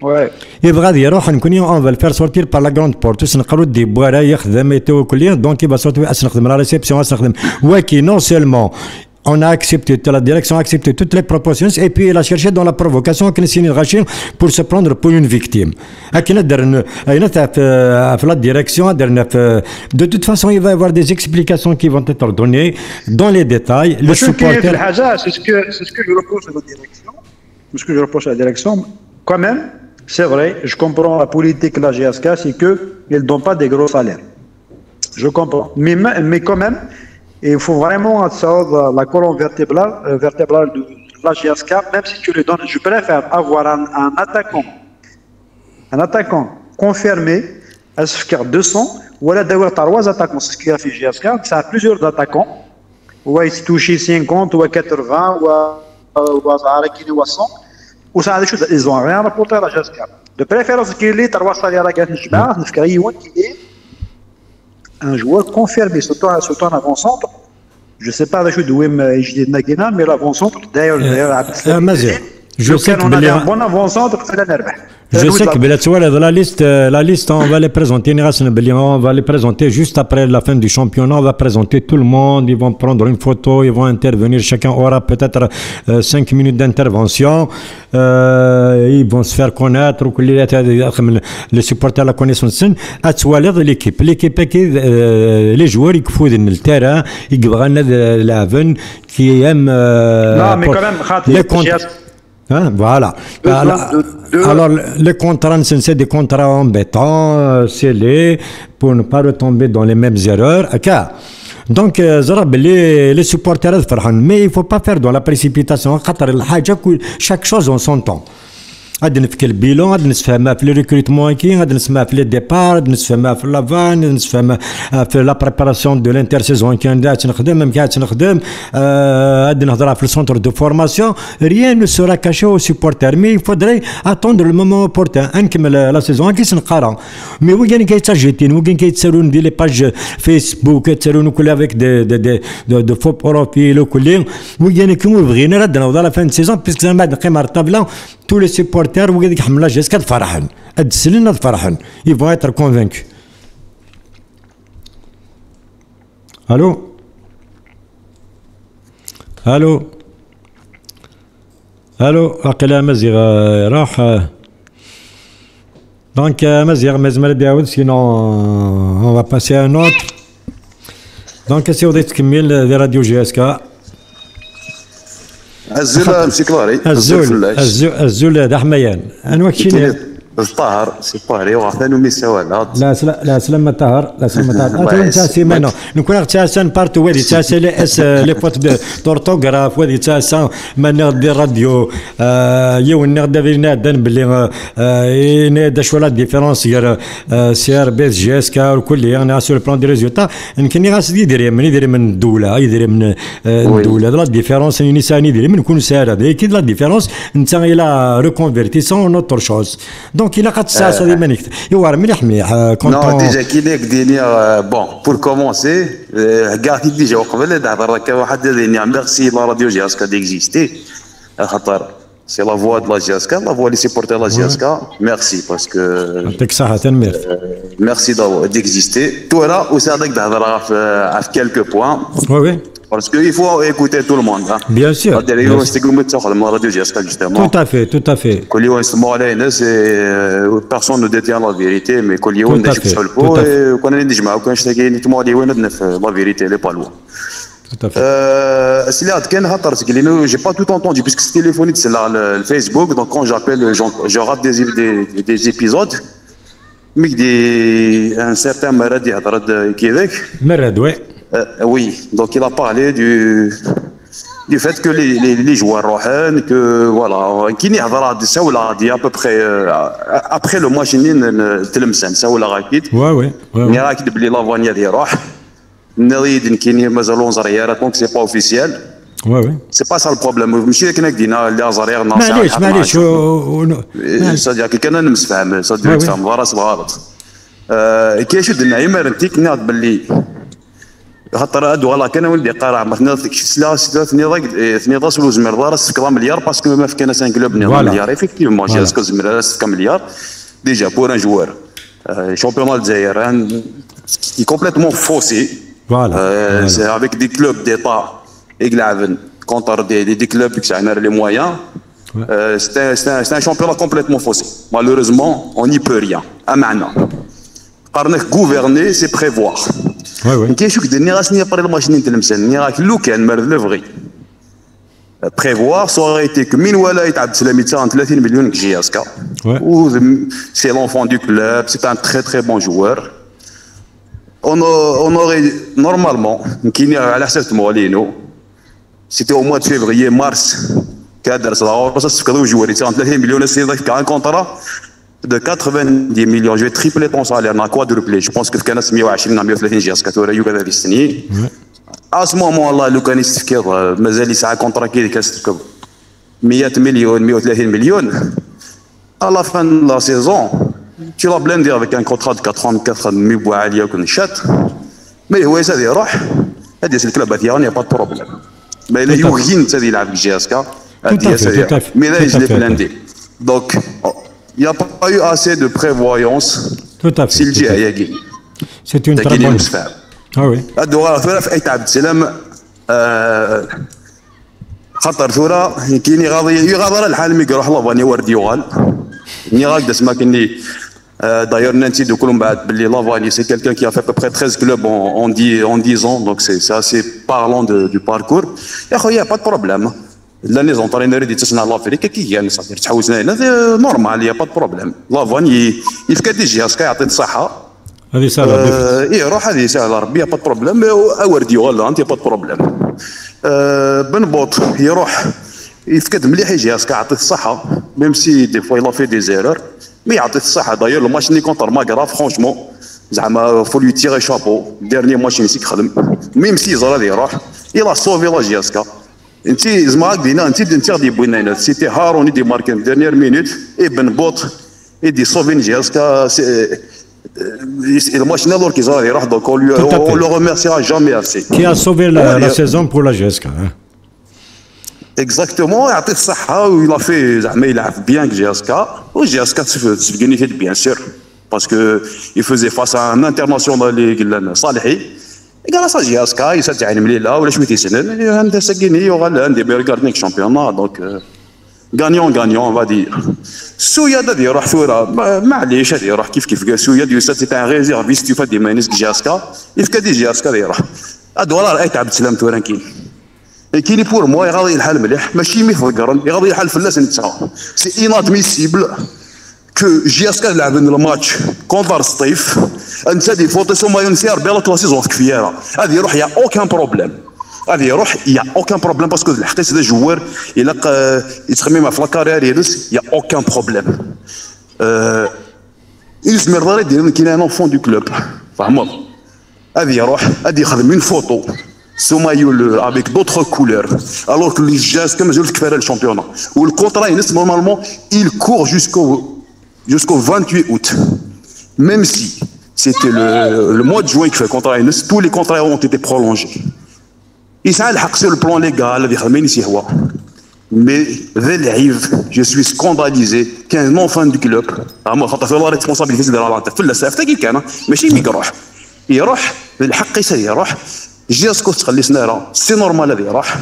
Ouais. يبغى يروح نكوني اون فال فير سورتير بار لا غروند بورت نقروا دي بوارا يخدم يتو كليا دونك يبغى سورتي نخدم لا ريسبسيون نخدم ولكن نون سيلمون on a accepté, la direction a accepté toutes les propositions et puis elle a cherché dans la provocation pour se prendre pour une victime. La direction, de toute façon, il va y avoir des explications qui vont être données dans les détails. Le supporter... C'est ce que je reproche à la direction. Ce que je reproche à la direction, quand même, c'est vrai, je comprends la politique de la GSK, c'est qu'elle ne donne pas des gros salaires. Je comprends. Mais quand même, il faut vraiment la colonne vertébrale de la GSK, même si tu le donnes. Je préfère avoir un attaquant confirmé à ce faire 200 ou d'avoir 3 attaquants. C'est ce qu'il y a fait GSK. Ça a plusieurs attaquants. Ou ils se touchent 50 ou 80 ou 100. Ou ça a des choses, ils n'ont rien rapporté à la GSK. De préférence qu'il ait 3 salaires à la GSK, qui est un joueur confirmé, surtout en avant-centre. Je ne sais pas d'où il est, mais l'avant-centre, d'ailleurs, je sais qu'on a un bon avant-centre, c'est la nerve. Je sais que la liste, on va les présenter, on va les présenter juste après la fin du championnat, on va présenter tout le monde, ils vont prendre une photo, ils vont intervenir, chacun aura peut-être 5 minutes d'intervention, ils vont se faire connaître, les supporters la connaissance, l'équipe, les joueurs, ils font le terrain, ils gagnent qui aiment les comptes. Hein, voilà. Alors, les contrats, c'est des contrats embêtants, scellés, pour ne pas retomber dans les mêmes erreurs. Donc, les supporters, mais il ne faut pas faire dans la précipitation. Chaque chose en son temps. غادي نفك البيلون غادي نسفهمها في لي ريكروتمون كاين غادي نسمعها في لي ديبار غادي نسفهمها في لافان غادي نسفهمها في لا بريباراسيون دو لانتر سيزون كان دات نخدم ما كانتش نخدم غادي نهضرها في السونتر دو فورماسيون ريان نو سورا كاشي او سيبورتر مي فودري اتوندر لو مومون اوبورتان نكمل لا سيزون كيس نقرا مي وين كيتساجيتين وين كيتسالون دي لي باج فيسبوك كيتسالون كل افيك دو فو بروفيل وكل وين كيما بغينا غادي نوض على فان سيزون باسكو زعما بعد نقيم على الطابله tous les supporters ou qui حملا جاسكا فرحان السلنا فرحان ils vont être convaincus. الو اقلا مزيغ راح donc مزيغ مازال يعاود sinon on va passer à un autre donc si وديت تكمل دي راديو جي اس كا الزول مسيكلاري الزول هذا حميان انا واكشي الطاهر سي طاهري وعطانو ميساوالا لا سلام طاهر انت سيمانو نكون تاسان بارتو وادي تاسا لي اس لي فوت دورتوغراف وادي تاسا ما دي راديو يو نغدا فينا دان بلي نادا شو لا ديفيرونس سي ار بي جي اس كا وكل انا سور بلان دي ريزولتا يمكن غاس يدير من الدوله يدير من الدوله لا ديفيرونس انساني يدير من كون ساره اكيد لا ديفيرونس انت الى ريكونفيرتيسون اوتر شوز Donc il a quatre ça des maniques. Il va remettre quand non déjà qu'il est délire bon pour commencer regarde déjà قبل هذا كان واحد يعني merci la radio GSK d'exister خاطر c'est la voix de la GSK la voix des supporters de la GSK merci parce que merci d'exister toi là وساعدك تهضر في quelques points oui parce qu'il faut écouter tout le monde. Hein. Bien sûr. Tout à fait. Personne ne détient la vérité, mais la vérité, elle n'est pas loin. Tout à fait. J'ai pas tout entendu, puisque c'est téléphonique, c'est là le Facebook, donc quand j'appelle, je rate des épisodes. Mais un certain Maradi Québec. Marad, ouais. Oui, donc il a parlé du fait que les joueurs rohens, que voilà, qui n'y a ça ou l'a dit à peu près après le match Tlemcen, ça ou l'a rakit. Ouais. Il y a rakit de la voigne des roh. N'rid qui n'y mazalon zariera donc c'est pas officiel. Ouais. C'est pas ça le problème. ماشي كنا قدينا اللي زرير ناصر. معليش c'est-à-dire que كنا نمسفهم صدق فهم راس بغلط. كي شد النعيمه رنتيك ناض باللي خاطر هادو غلا كان ولدي قارع مثلا ثني وزمير راس 4 مليار باسكو ما كان 5 كلوب مليار ايفيكتيفمون جي اسكو زمير 6 مليار ديجا بور ان جوار championnat algérien qui est complètement faussé. Voilà. C'est avec des clubs d'État contre des clubs qui ont les moyens. Ouais. C'est un championnat complètement faussé. Malheureusement, on n'y peut rien. Amana. Gouverner, c'est prévoir. Prévoir, ça aurait été que Minwala est à 30 millions de GSK. C'est l'enfant du club, c'est un très très bon joueur. On aurait normalement, c'était au mois de février, mars, cadre, ça joueur, il 30 millions, c'est un contrat de 90 millions. Je vais tripler ton salaire, on a quadruplé. Je pense que c'est 120 GSK, tu aurais eu des décennies. À ce moment-là, le كان يستفكر مازال يسعى كونترا كي كتركب 100 مليون 130 مليون. À la fin de la saison, tu l'as blindé avec un contrat de 84 مبوا عاليه وكنشات. Mais هو يزاد يروح هذه الكلوب هذه n'y a pas de problème. Mais il يوهين تزاد يلعب في جي اس كا هذه يزاد mais là je l'ai blindé. Donc il n'y a pas eu assez de prévoyance. Tout à fait. Si le GIA c'est une très bonne. Ah oui. الدوار ثورة في أي عبد السلام خطر ثورة كيني غاضي يغادر الحال يروح لافاني وردي يوغال ني غاك اسمها كني d'ailleurs نانتي دو كلهم بعد باللي لافاني c'est quelqu'un qui a fait à peu près 13 clubs en 10 ans donc c'est assez parlant du parcours يا خويا pas de problème لا لي زونطرينور اللي تصنع لافريكا كي يعني صافي تحوسنا هنا نورمال يا با de problème لافاني يفكا دي جهاز يعطي الصحة هذه سهله يروح هذه سهله ربي با بروبليم اوردي ولا انت با بروبليم بنبوط يروح يفقد مليح يجي اسكا يعطيه الصحه ميم سي دي فوا يلا في دي زيرور مي يعطيه الصحه داير لو ماتش ني كونتر ماغراف فرونشمون زعما فو لو تيغي شابو ديرني ماتش نسيك خدم ميم سي زرا يروح يلا صوفي لا جياسكا انت زعما دينا انت غادي بوينا سيتي هاروني دي ماركين ديرنيير مينوت اي بنبوط يدي صوفين جياسكا le match n'allait qu'ils ont raté donc on le remerciera jamais assez. Qui a sauvé la saison pour la GSK. Exactement, il a fait ça, il a fait زعما يلعب bien que GSK. Ou GSK se bénéficie bien sûr parce que il faisait face à un international اللي صالحي. قال صا GSK يسجل مليله ولا شويه يسنن عند سكيني وغال عندي بيرغاردنيك شامبيونات دونك gagnant on va dire. Souyad هذا يروح ثورة معليش هذا يروح كيف قال سوياد يوسف سي ان ريزيرفيست يفدي مانيس جاسكا يفكا دي جاسكا يروح هذا راه عبد السلام ثورة كاين بور موا يغادي الحال مليح ماشي ميفقرن يغادي الحال فلاس نتا سي انادميسيبل كو جاسكا لعب الماتش كونتر سطيف انت دي فوتي سو مايون سير بلا لا سيزون كفياره هذه يروح يا اوكان بروبليم هذه يروح يا اوكان بروبليم باسكو الحقيقه هذا جوار الا يتخمم في لاكارير يدس يا اوكان بروبليم يسمر داري ديال كاين ان اونفون دو كلوب فهمت هذه يروح هذه يخدم من فوتو سومايول افيك دوطخ كولور الوغ كو لي جاز كما جاو الكفاره الشامبيون والكونترا ينس نورمالمون il court jusqu'au 28 août même si c'était le mois de juin qui fait le contrat ينس tous les contrats ont été prolongés يسعى الحق سور البلان ليغال اللي خدمين سي هو مي ذا العيب جو سوي سكونداليزي كان نون فان دو كلوب اما خاطر في لا ريسبونسابيلتي ديال لا في السافته كي كان ماشي مي يروح بالحق يروح جيسكو تخلي سناره سي نورمال هذا يروح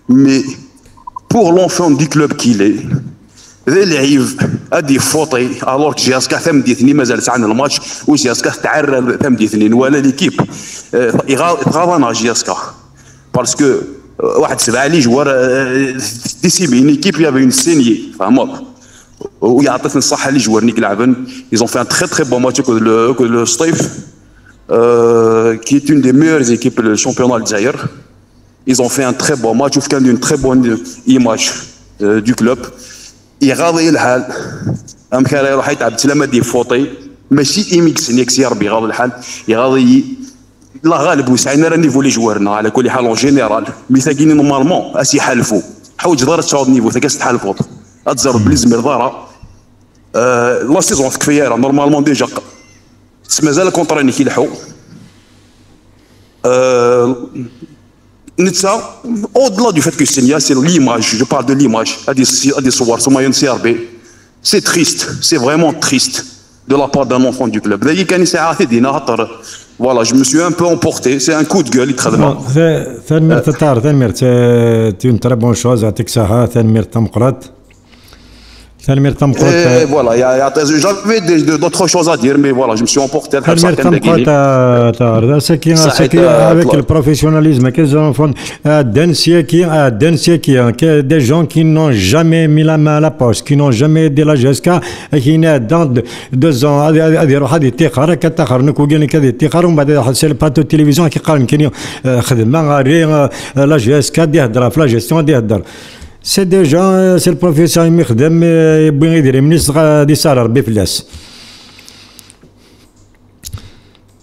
مي بور لونفون دي كلوب كيلي ذا العيب ادي فوطي الوغ جياسكا ثم دي اثنين مازال ساعه الماتش وجياسكا تعرى ثم دي اثنين ولا ليكيب غاضنا جياسكا parce que واحد 7 لي جوار ديسيبي une équipe il y avait une saignée فهمت ويعطيك الصحه لي جوار نيك لعبن ils ont fait un très très bon match que le Staif qui est une des meilleures équipes du championnat d'Algérie ils ont fait un très bon match وكان une très bonne image du club يغاضي الحال ام كان يروح يتعب سلامه دي فوطي ماشي ايميكس نيكس يا ربي يغاضي الحال يغاضي لا غالب وسعينا راه نيفو لي جوارنا على كل حال اون جينيرال مي ثاقيني نورمالمون اسي يحالفوا حوج دار تصاوب نيفو ثاكاس تحالفوا اتزرب بلي زمير دارا لا سيزون كفايه نورمالمون ديجا مازال كونتراني كيلحو au-delà du fait que c'est l'image, je parle de l'image, c'est triste, c'est vraiment triste de la part d'un enfant du club. Voilà, je me suis un peu emporté, c'est un coup de gueule. C'est une très bonne chose, voilà, j'avais d'autres choses à dire, mais voilà, je me suis emporté avec le professionnalisme, des gens qui n'ont jamais mis la main à la poche, qui n'ont jamais aidé la GSK, et qui naissent dans 2 ans, c'est le plateau de télévision qui parle la GSK, la gestion c'est des gens, c'est le professeur Mikhdem, le ministre des salaires, Biflas.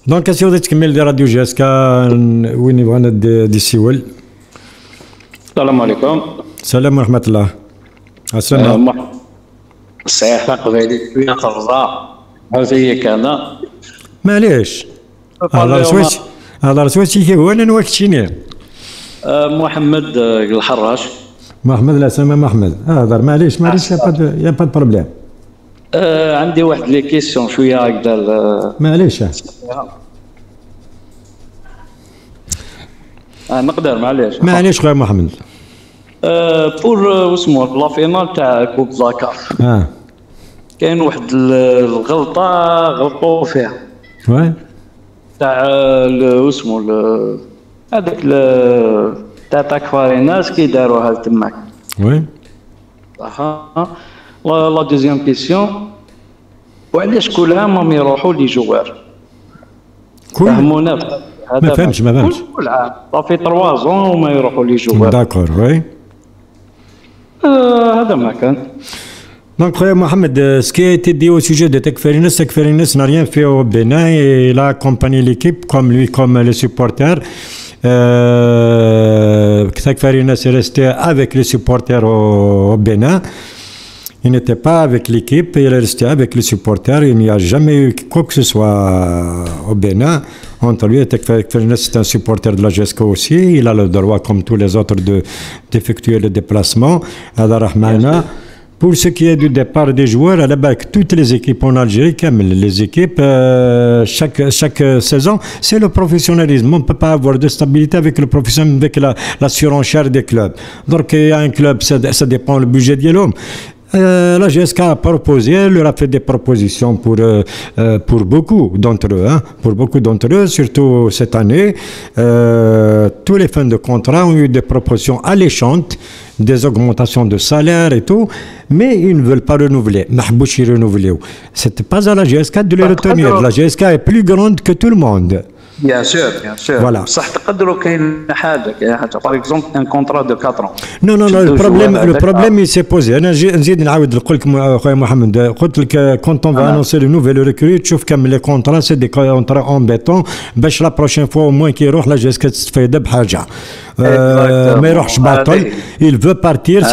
Donc, qu'est-ce que vous dites de Radio GSK, où il y a des Siwel? Salam alaikum. Salam wa rahmatullah. Assalam. صحيح قبيلي شويه خرزه هذه كان معليش الله رسوي هو انا نوكشيني محمد الحراش محمد لا سما محمد هضر معليش يا با بروبليم عندي واحد لي كيسيون شويه هكذا معليش نقدر معليش خويا محمد بور واسمو لا فينال تاع كوب داكار كاين واحد الغلطه غلطوا فيها وي تاع واسمو هذاك تاع تاكفاريناس كي داروها تماك وي اها لا دوزيام كيسيون وعلاش كل عام راهم يروحوا لي جوار فهمونا ما فهمتش كل عام صافي 3 زون وما يروحوا لي جوار داكور وي هذا ما كان. Donc, Mohamed, ce qui a été dit au sujet de Takfarinas, Takfarinas n'a rien fait au Bénin et il a accompagné l'équipe comme lui, comme les supporters. Takfarinas est resté avec les supporters au Bénin. Il n'était pas avec l'équipe, il est resté avec les supporters. Il n'y a jamais eu quoi que ce soit au Bénin. Entre lui et Takfarinas, c'est un supporter de la GSK aussi. Il a le droit, comme tous les autres, d'effectuer le déplacement. Pour ce qui est du départ des joueurs, à la base, toutes les équipes en Algérie, les équipes, chaque saison, c'est le professionnalisme. On ne peut pas avoir de stabilité avec le professionnalisme, avec la surenchère des clubs. Donc, il y a un club, ça dépend du budget de l'homme. La GSK a proposé, leur a fait des propositions pour beaucoup d'entre eux, pour beaucoup d'entre eux, surtout cette année. Tous les fins de contrat ont eu des propositions alléchantes, des augmentations de salaire et tout, mais ils ne veulent pas renouveler. Ce n'est pas à la GSK de les retenir. La GSK est plus grande que tout le monde. Bien sûr, bien sûr. Voilà. بصح تقدروا كاين حاجه par exemple un contrat de 4 ans. Non, le problème il s'est posé. انا نزيد نعاود نقول لكم اخويا محمد قلت لك quand on va annoncer le nouvel recrue تشوف كم les contrats c'est des contrats embêtants باش la prochaine fois au moins كي يروح لا جيسكا تستفيد بحاجه. ما يروحش باطل. Il veut partir,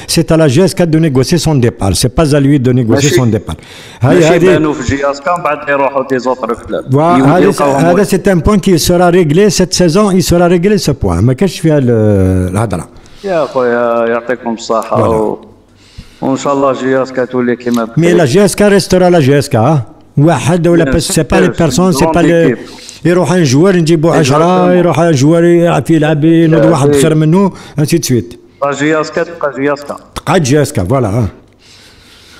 c'est à la GSK de négocier son départ. C'est pas à lui de négocier son départ. هذه في GSK بعد يروحوا des autres clubs. C'est un point qui sera réglé cette saison, il sera réglé ce point. ما كاش فيها الهضره. يا خويا يعطيكم الصحه وان شاء الله GSK تولي كيما. Mais la GSK restera la GSK. واحد ولا بس c'est pas les personnes, c'est pas les يروح un joueur نجيبوا 10 يروح un joueur يعرف يلعب ينوض واحد خير منه ainsi de suite. GSK تبقى GSK. تبقى GSK فوالا.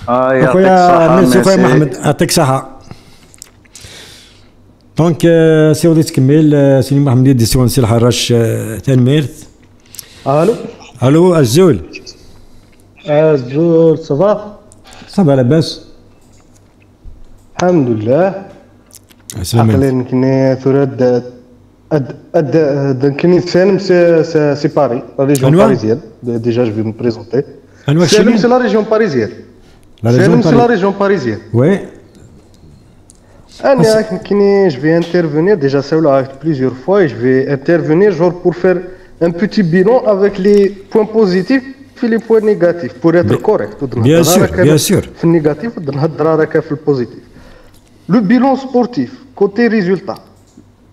يعطيك الصحه. ميرسي خويا محمد يعطيك الصحه. دونك سي ودي تكمل سي محمد يدي سي ونسي الحراش تنميرث. الو الزول صافا لاباس الحمد لله. عقلين كني ثوراد كني سالم سي باري لا ريجيون باريزيان ديجا جو في مو بريزونتي. سالم سي لا ريجيون باريزيان. سالم سي لا ريجيون باريزيان. وي أنا كني je vais intervenir déjà ça l'a plusieurs fois et je vais intervenir genre pour faire un petit bilan avec les points positifs et les points négatifs pour être correct. Bien sûr. في النيجاتيف ونهضر راك في البوزيتيف. Le bilan sportif côté résultat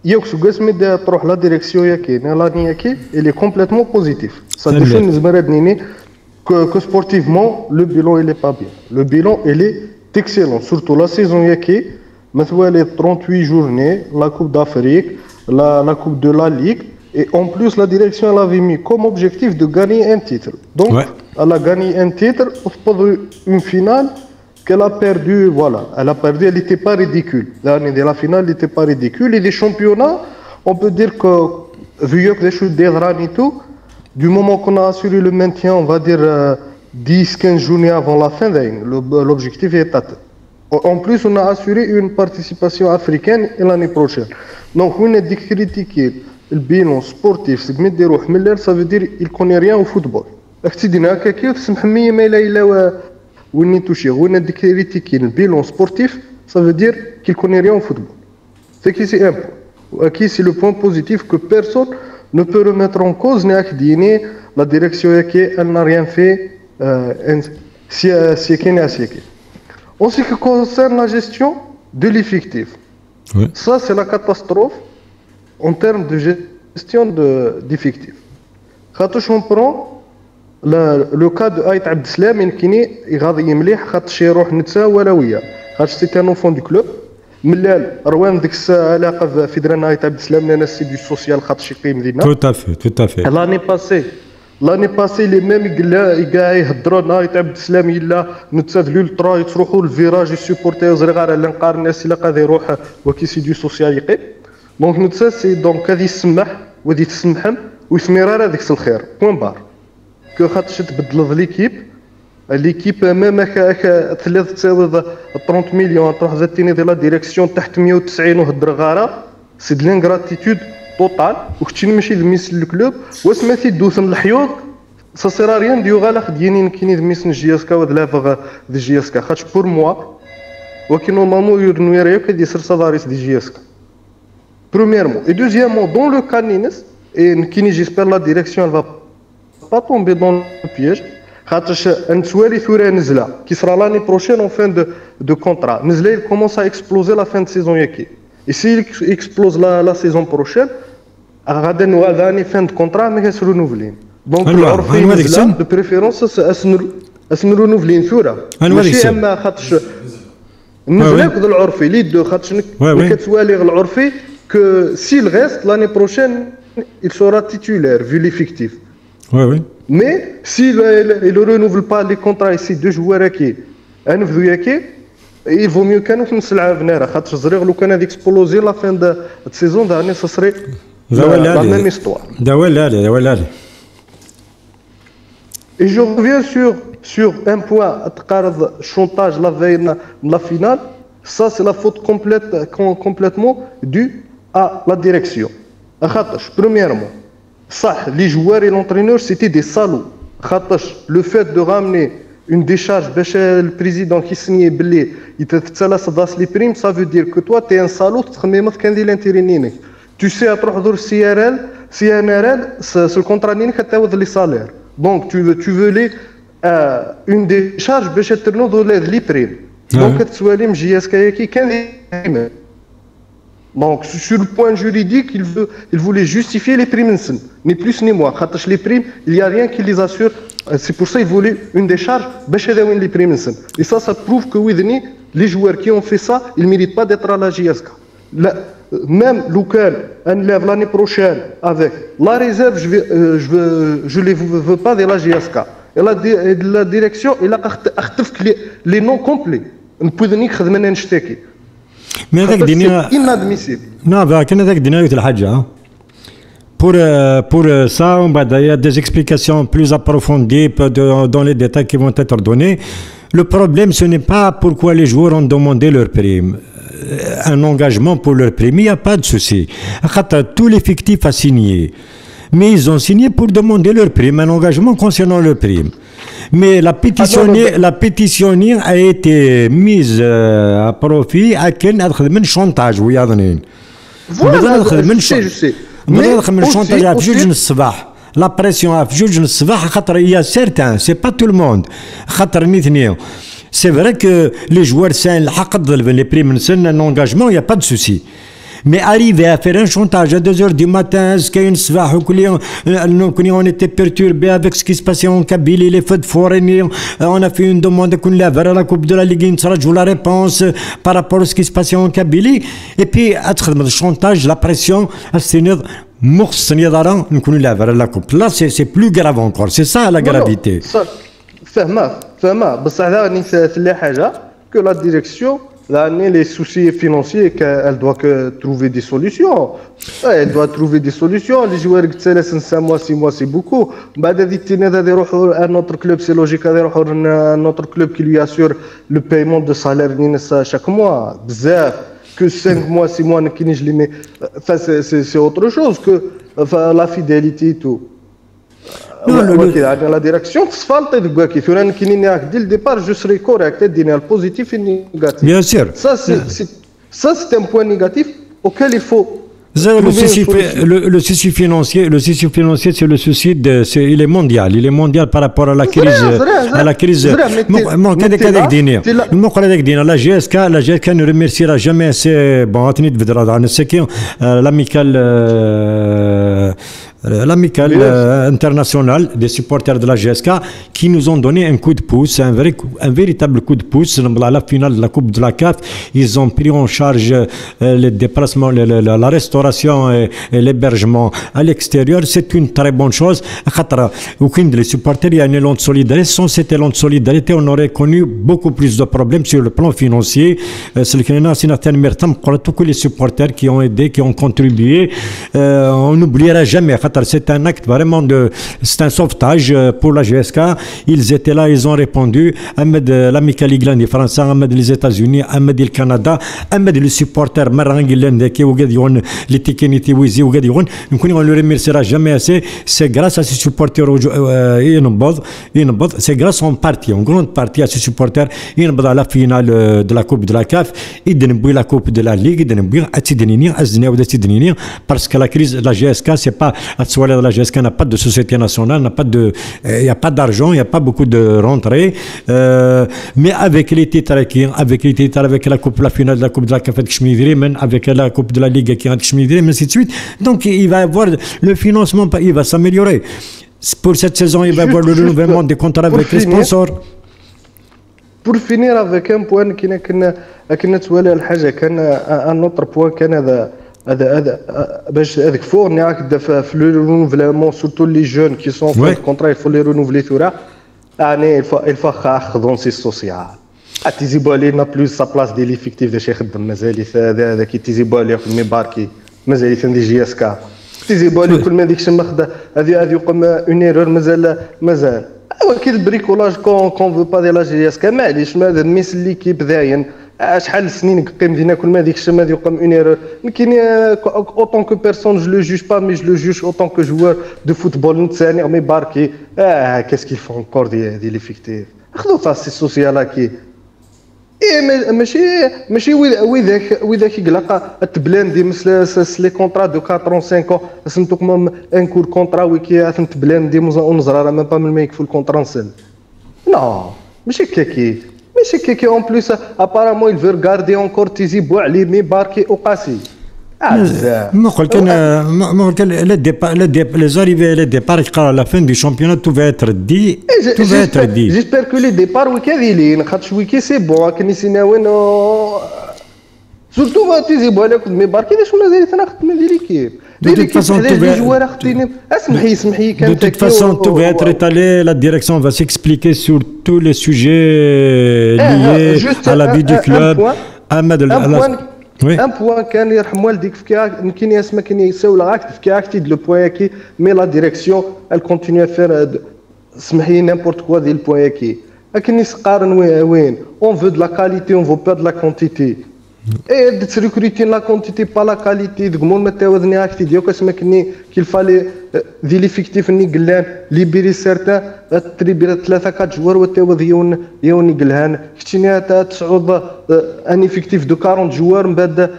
يوكسو قسمي تروح لا ديريكسيون ياكي لاني ياكي il est complètement positif ça touche نزمرني que sportivement le bilan il est pas bien le bilan il est excellent surtout la saison yaki مثلا les 38 journées la coupe d'Afrique la coupe de la ligue et en plus la direction elle avait mis comme objectif de gagner un titre donc elle a gagné un titre pour une finale qu'elle a perdu, voilà, elle a perdu, elle n'était pas ridicule. L'année de la finale, elle n'était pas ridicule. Et des championnats, on peut dire que, vu que les choses et tout, du moment qu'on a assuré le maintien, on va dire 10-15 journées avant la fin, l'objectif est atteint. En plus, on a assuré une participation africaine l'année prochaine. Donc, on a dit critiquer le bilan sportif, ça veut dire qu'il ne connaît rien au football. Où il touché, où il a critiqué le bilan sportif, ça veut dire qu'il ne connaît rien au football. C'est qui c'est un point. Qui c'est le point positif que personne ne peut remettre en cause, la direction elle n'a rien fait, en ce qui concerne la gestion de l'effectif, ça c'est la catastrophe en termes de gestion d'effectif. Quand on prend le cas de Aït Abdeslam, il غادي مليح خاطش يروح نتساوى وياه خاطش سي كان اونفون دو كلوب ملال روان ديك الساعه علاقه في درنا Aït Abdeslam لان سي دو سوسيال خاطش يقيم لينا tout à fait l'année passée les mêmes يقاع يهضروا لنا Aït Abdeslam الا نتسادلوا الطرا يتروحوا الفيراج يسبورتيو زريغار على نقار الناس الا قادر يروح وكي سي دو سوسيال يقيم دونك نتسا سي دونك غادي يسمح وغادي تسمحم ويثمر هذاك الخير بوين بار كو خاطش تبدل ليكيب ميم ثلاث تساوي 30 مليون تروح زاتيني ديال لا ديريكسيون تحت 190 وهضر غاره سي دو لانغراتيتود توتال وكتشي ماشي دميس الكلوب وسماتي دوثن الحيوط سا سيرا ريان ديو غالا خديني كيني دميس جياسكا ودلافا دي جياسكا خاطش بور موا وكي نورمالمون يورنو يريو كدي سير سافاريس دي جياسكا برومييرمون اي دوزيامون دون لو كانينس اي كيني جيسبر لا ديريكسيون va pas tomber dans le piège. Qui sera l'année prochaine en fin de contrat. Il commence à exploser la fin de saison. Et s'il explose la saison prochaine, il fin de contrat, mais il se renouvelle. Donc, de préférence, il se renouvelle. Que s'il reste, l'année prochaine, il sera titulaire, vu l'effectif. Oui. Mais s'il ne renouvelle pas les contrats ici de joueurs il vaut mieux qu'un autre ne l'avenir. Si on a explosé la fin de saison dernière, ce serait la même histoire. Et je reviens sur un point, chantage la veille de la finale. Ça, c'est la faute complètement due à la direction. Premièrement, ça, les joueurs et l'entraîneur, c'était des salauds. Le fait de ramener une décharge, le président qui signait Blé, il te dit les primes, ça veut dire que toi, tu es un salaud, tu es un tu sais, à travers CNRL, c'est le contrat de les salaires. Donc, tu veux une décharge, tu te les primes. Donc, tu veux les JSK qui est donc, sur le point juridique, il voulait justifier les primes, ni plus ni moins. Les primes, il n'y a rien qui les assure. C'est pour ça qu'il voulait une décharge, les primes. Et ça prouve que oui, les joueurs qui ont fait ça, ils ne méritent pas d'être à la JSK. Même Lucan, l'année prochaine, avec la réserve, je ne les veux pas de la JSK. Et la direction, elle a les noms complets. On ne peut pas dire mais avec inadmissible. Non, avec pour ça, il y a des explications plus approfondies dans les détails qui vont être donnés. Le problème, ce n'est pas pourquoi les joueurs ont demandé leur prime. Un engagement pour leur prime, il n'y a pas de souci. Tout l'effectif a signé. Mais ils ont signé pour demander leur prime, un engagement concernant leur prime. Mais la pétitionnière a été mise à profit à quel chantage. Oui, je sais. La pression à il y a certains, c'est pas tout le monde. C'est vrai que les joueurs, les primes, un engagement, il n'y a pas de souci. Mais arriver à faire un chantage à 2h du matin, on était perturbé avec ce qui se passait en Kabylie, les feux de forêt, on a fait une demande qu'on l'a vers la Coupe de la Ligue, la réponse par rapport à ce qui se passait en Kabylie. Et puis, le chantage, la pression, là, c'est plus grave encore. C'est ça la gravité. Que la direction, les soucis financiers, qu'elle doit trouver des solutions. Elle doit trouver des solutions. Les joueurs qui sont 5 mois, 6 mois, c'est beaucoup. Un autre club, c'est logique, un autre club qui lui assure le paiement de salaire chaque mois. Que 5 mois, 6 mois, c'est autre chose que la fidélité et tout. La direction, dès le départ, je serai correct, le positif et le négatif. Bien sûr. Ça, c'est un point négatif auquel il faut. Le souci financier, c'est le souci il est mondial. Il est mondial par rapport à la crise. La GSK ne remerciera jamais assez. Bon, l'amicale internationale des supporters de la GSK qui nous ont donné un coup de pouce, un véritable coup de pouce. À la finale de la Coupe de la CAF, ils ont pris en charge les déplacements, la restauration et l'hébergement à l'extérieur. C'est une très bonne chose. Les supporters, il y a un élan de solidarité. Sans cet élan de solidarité, on aurait connu beaucoup plus de problèmes sur le plan financier. Tous les supporters qui ont aidé, qui ont contribué, on n'oubliera jamais. C'est un acte vraiment c'est un sauvetage pour la GSK. Ils étaient là, ils ont répondu. Ahmed, l'amical Iglandi français, Ahmed, les États-Unis, Ahmed, le Canada, Ahmed, les supporters Marangilende, qui ont les Tikeniti, Wizi, on ne le remerciera jamais assez. C'est grâce à ces supporters, c'est grâce en grande partie à ces supporters, à la finale de la Coupe de la CAF, ils donnent la Coupe de la Ligue, parce que la crise de la GSK, c'est pas. La GSK n'a pas de société nationale, il n'y a pas d'argent, il n'y a pas beaucoup de rentrées. Mais avec les titres, avec la Coupe, la finale de la Coupe de la CAF, avec la Coupe de la Ligue qui est ainsi de suite. Donc il va y avoir le financement, il va s'améliorer. Pour cette saison, il va y avoir le renouvellement des contrats avec les sponsors. Pour finir avec un point un autre point هذا باش هذاك فوق هكذا في لو رونوفلمون سورتو لي جون كي سون في الكونترا يفو لي رونوفلي ثورا يعني الفا خاخذون سي سوسيال تيزيبالي نا بلوس سا بلاص ديال ليفيكتيف داش يخدم مازال هذا كي تيزيبالي في الميباركي مازال يثندي جي اس كا تيزيبالي كل ما ديكش ماخذ هذه يقوم اون ايرور مازال كي البريكولاج كون فو با ديال لا جي اس كا معليش ما ميس ليكيب داين شحال سنين قيم دينا كل ما ديك الشيء ما يقوم اون ايرور كاين اوطون كو بيرسون جو لو جوج با مي جو لو جوج اوطون كو جوار دو فوتبول نتساني مي باركي كاس كيل فون كور دي ليفيكتيف خذوا تاع سي سوسيال كي ماشي وذاك يقلق تبلاندي مثل لي كونطرا دو 4 5 سمتكم ان كور كونطرا ويكي تبلاندي ونزرا ما با ما يكفوا الكونطرا نسل نو ماشي كيكي en plus apparemment il veut garder encore Tizi Bouali mais barqué au Qassi. Les arrivées, les départs à la fin du championnat, tout va être dit. J'espère que les départs c'est bon. Surtout Tizi Bouali mais barqué des choses l'équipe. De toute façon, tout va être étalé. La direction va s'expliquer sur tous les sujets liés à la vie du club. Un point كان يرحم والديك كاين يسمى كاين يساو لغاك في اكتيد لو بوين كي مي لا ديريكسيون elle continue à faire سمحي n'importe quoi ديال البوين كي لكن يسقارن وين on veut de la qualité on veut pas de la quantité et de recruter la quantité pas la qualité de مول ما تاوذني اكتيد ياك اسمى كني qu'il fallait ذي ليفيكتيف ني قلان ليبيري سيرتان تريبير 3 4 جوار وتاوذ يوني قلهان كتيني تصعود ان افيكتيف دو 40 جوار من بعد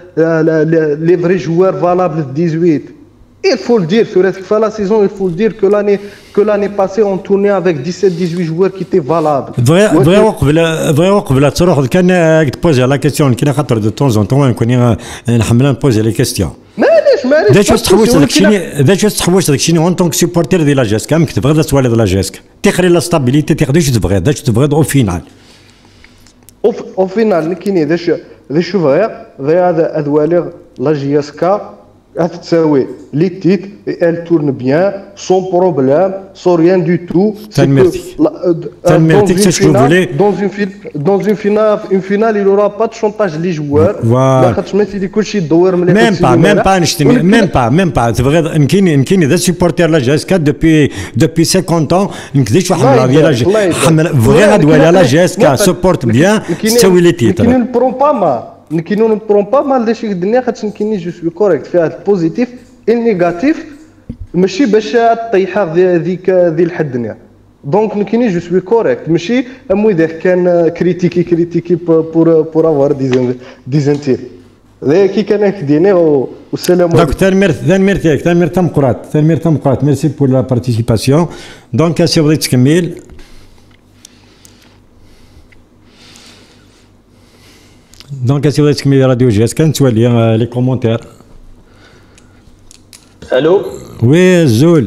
لي فري جوار فالابل 18 Il faut le dire, sur la saison, il faut le dire que l'année passée, on tournait avec 17-18 joueurs qui étaient valables. Vrai, قبل تروح كان تبوزي لا كيستيون كي خاطر دو طون زون طون كوني نحمل نبوزي لي كيستيون. معليش داش تحوس داك الشيء داش تحوس داك الشيء اون طونك سيبورتير ديال لا جيسكا مك تبغي توالي ديال لا جيسكا تخري لا ستابيليتي تخديش تبغي داش تبغي او فينال. Au final, je vois هذا la JSK les titres et elle tourne bien sans problème, sans rien du tout. Dans une finale, il n'y aura pas de chantage les joueurs. Même pas. C'est vrai, il y a des supporters de la GSK depuis 50 ans. Vraiment, la GSK supporte bien, c'est où les titres. Qui ne prend pas mal de choses de négatif, je suis correct. Faire positif et négatif, ماشي باش تطيح ذيك ذي الحد. Donc je suis correct. ماشي إذا كان critiquer pour avoir des intérêts. ذاك كان كدينا والسلام عليكم. تنمير تمقرات. Merci pour la participation. Donc si بغيت تكمل. Donc, si vous êtes comme Radio GSK, tu vas lire les commentaires. Allô? Oui, Zoul.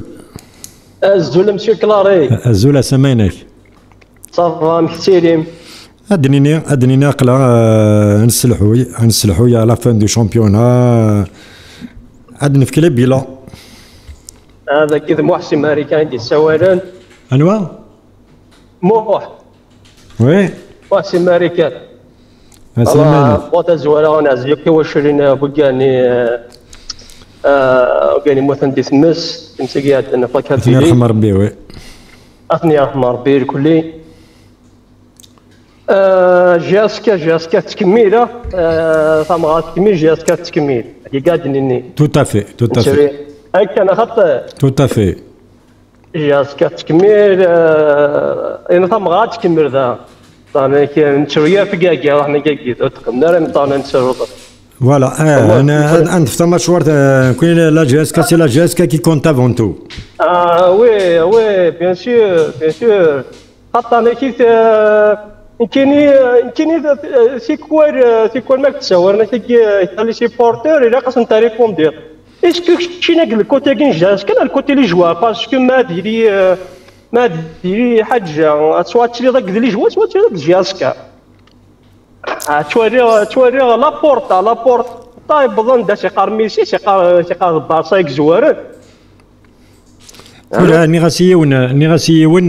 Zoul, monsieur Claré. Zoul, à Samanek. Ça va, Mkhtirim. أدني ناقلة نسلحوي à la fin du championnat. أدني في كل بيلا. هذا كذا محسن أمريكان دي سوالن. أنواع؟ Oui. محسن أمريكان. بغيت زوالة ونعزل كي وشرينا بقاني مثلا دي ثمس تمسكي عندنا فاك هذه الله يرحم ربي وي أثني يرحم ربي الكلي جاسكا تكميلة ثمرات تكميل جاسكا تكميل اللي قاعد نني تو تافي هكا أنا خاطر تو تافي جاسكا تكميل أنا ثمرات تكمل ذا طانا كي نتشريا في كاكا راحنا كاكي تقمنا راه طانا نتشرو فوالا انا في مشوار كاين لا جيسكا سي لا جيسكا كي كونت افون تو وي بيان سور خاطر كايني سيكوال ماك تصورنا كي لي سيبورتور الا خاص نتا ريبوندير اسكو شينا الكوتي كاين جيسكا الكوتي لي جوار باسكو ما ديري حاجه سواء تشري داك لي جوا سواء تشري داك جياسكا توري لابورت طيب بظن دا شي قار ميسي شي قار بارسايك زوارن ولا نيغاسيون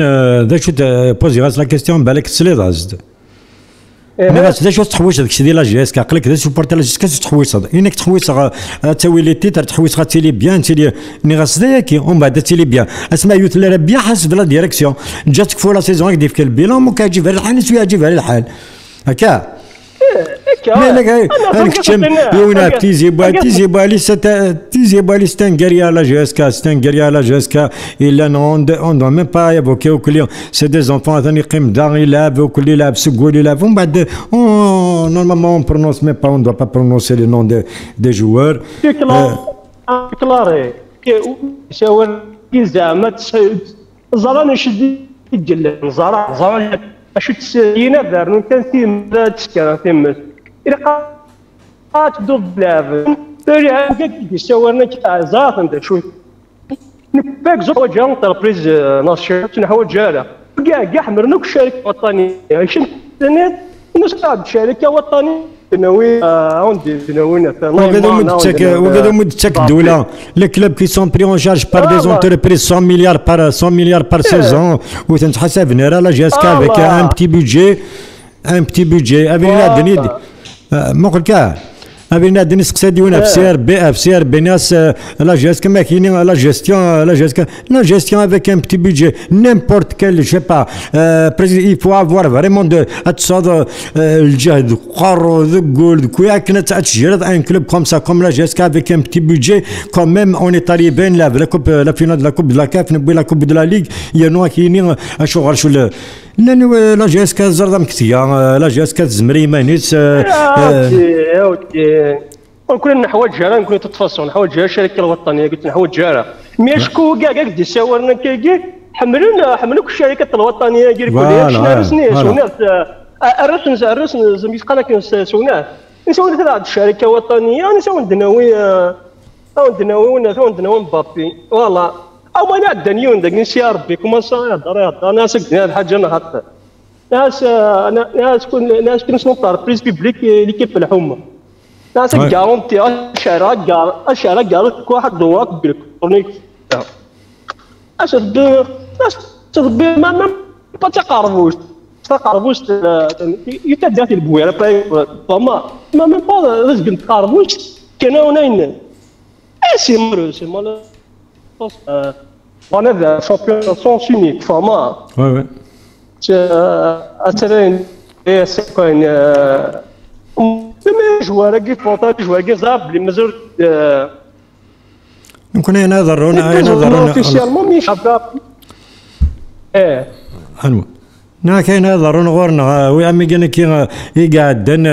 دا شو بوزي غاس لا كيستيون بالك تسليض ازد نيغاس دا شو تحويش داكشي ديال لا جيسكا قلك دا سوبورتي لا جيسكا تحويش انك تحويش تسوي لي تيتر تحويش تيلي بيان تيلي نيغاس داكي ومن بعد تيلي بيان اسمع يوت لا بيان حسب لا ديريكسيون جاتك فوق لا سيزون كدير فيك البيلون مو كيجي على الحال شويه يجي على الحال هكا مالك نكتم يونا تيزيبوا لي ستانغاريا لا جيسكا الا اون دو ميم با يفوكيو كل يوم سي دي زونفون ثاني يقيم دار يلعب وكل يلعب سكول يلعب ومن بعد نورمالمون اون برونونس ميم با اون دو با برونونسي لي نون دي جوار كلاري شاور زعما زراني شدي يتجلى زراني شو تسينا دارنا كان تيم تسكر تيمس إذا قات دوب لعب تري عندك يسوينا كأعزاء أنت شوي نباك زوج وجه تربريز ناشر نحو جالة كاع حمرنا وشارك وطني عشان سنين نسقط شركة وطنية تناوي عندي تناوينا وقدروا مدتك الدولة لي كلوب كي سون بري اون شارج بار دي زونتربريز 100 مليار بار سيزون وتنتحسب نرا لا جاسكا افيك ان بتي بودجي افينا دني ما قلت كاع افينا دني سقساديونا في سي ار بي ناس لا جاسكا ما كاينين لا جيستيون افيك ان بتي بودجي نيمبورت كال جو با بريزي يفو افوار فريمون دو تصاد الجهد قر ذقول كويا كنا تجرد ان كلوب كوم سا كوم لا جيسكا افيك ان بتي بودجي كوم ميم اون ايطالي بين لا كوب لا فينال لا كوب لا كاف نبي لا كوب دو لا ليغ يا نوا كاينين شغل شو لا جيسكا زرده مكتيه لا جيسكا تزمري مانيس كنا نحواج جاره نكون تتفاصل نحواج جاره الشركه الوطنيه قلت نحواج جاره مي شكون كاع دي ساورنا كي حملوا الشركه الوطنيه ديال كل شنو سناس الرسم زعما قال لك سوناه نساو ثلاث الشركه الوطنيه نساو ندناوي مبابي والله او انا الدنيون داك نسي ربي كما يهضر ناس هاد الحاجه نهضر ناس كون شنو بريز بيبليك اللي كيف الحمى ناس كارونتي الشارع كاع واحد الدواق بالكترونيك ناس ما تقاربوش يتدات البويره فما ما رزق نتقاربوش كان هنا سي مال انا ذا شامبيون سون يونيك فما وي اترين سي كاين جوار كي فوطا جوار كي زاب لي مزور يمكن هنا ضرونا اوفيسيالمون مي شابا نا كاين هضرون غورنا وي عمي قالنا كي قاعدين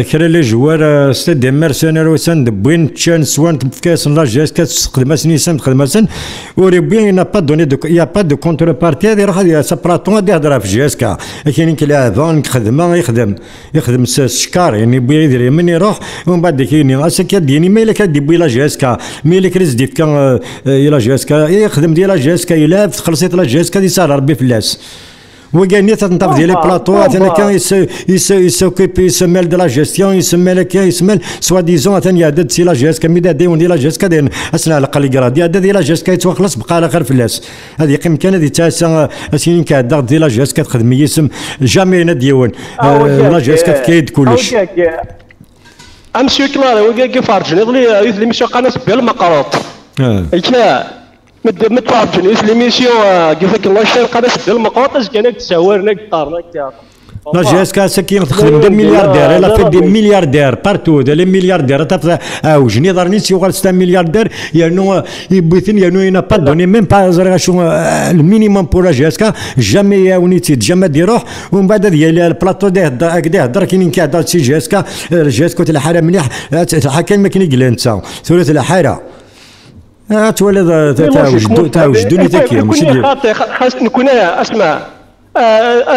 كرا لي جوار ستاد مارسونير وسان دبوين تشان سوان تفكاس لا جيس كتخدم سنيسان تخدم سن وري بيان نا با دوني دو يا با دو كونتر بارتي هذه راح سابراتون هذه هضره في جي اس كا كاين كلاعبان خدمه يخدم الشكار يعني بغي يدير من يروح ومن بعد كاين اسك ديني مي لك دي لا جي اس كا مي لك ريز ديف كان لا جي اس كا يخدم ديال لا جي اس كا يلعب خلصت لا جي اس كا دي سال ربي فلاس وكاني تنطف ديال لي بلاطوات انا كان يسوكيبي يسمال دو لا جيستيون يسمال كان يسمال سوا ديزون ثاني عدد سي لا جيس كميدا ديون ديال لا جيس كدين اسنا على الاقل كرا ديال لا جيس كيتوخلص بقى على غير فلاس هذه قيمكان هذه تاع سنين كاع ديال لا جيس كتخدم يسم جامي ديون لا جيس كتكيد كلش امسيو كلار وكا فارجني يظلي مشي قناه بالمقراط متفرجني في ليميسيون كيفاش الله يشفي قناه بالمقراط كانك تساورنا كثارنا لا جي اس كا سكين تخدم دي ملياردير الا في دي ملياردير بارتو دي ملياردير تاع اوجني ضرني سي وغال 6 ملياردير يانو يبيثن يانو ينا با دوني ميم با زرغاشو المينيموم بور لا جي اس كا جامي يونيتي جامي ديروح ومن بعد ديال البلاطو ده هكذا هضر كاين كاع سي جي اس كا جي اس كو الحاله مليح حكا ما كاين يقلان ثلث الحاله تولد تاع وجدوني تاكي ماشي خاص نكون اسمع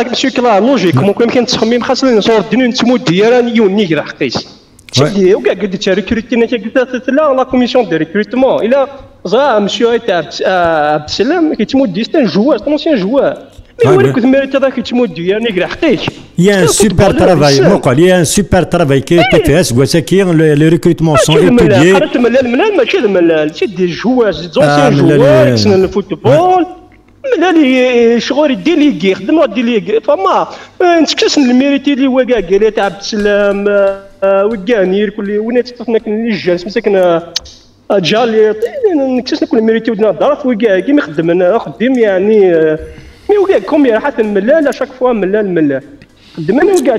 ماشي كلا لوجيك ممكن كان تخمم خاص نصور الدنيا نتمود ديال يوني كاع حقيس شدي وكاع قلت ريكروتينا قلت لا كوميسيون دو ريكروتمون الى زعما مسيو تاع عبد السلام كيتمود ديستان جوار طونسيان جوار مي هو كنت ماريت هذاك كيتمود ديال كاع حقيس يا سوبر ترافاي مقال يا سوبر ترافاي كي تي في اس وساكين لي ريكروتمون سون ايتوديي خرجت ملال ماشي ملال شي دي جوار زونسيان جوار كسنا الفوتبول ملال شغل ديليغي خدموا ديليغي فما نتكسن الميريتي اللي هو كاع قالت عبد السلام وكانير كل وين تطفنا كل جالس مسكن جالي نكسسنا كل ميريتي ودنا ظرف وكاع كيما خدمنا خدم يعني مي وكاع كوميا حتى ملال شاك فوا ملال خدمنا وكاع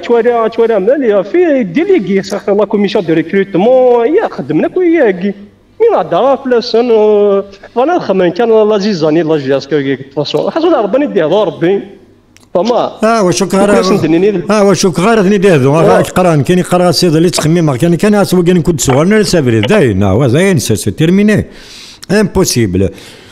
توارا ملال في ديليغي صح لا كوميسيون دو ريكروتمون يا خدمنا وياكي مين هضر فلاسن وانا خمن كان لا زيزاني لا جياس كفاصون حسن ربي نديه ربي فما وشو غير ثني دهذو قران كاين يقرا سيد اللي تخمم كان اسوا كان كنت صغرنا سافري داين زين سي تيرميني امبوسيبل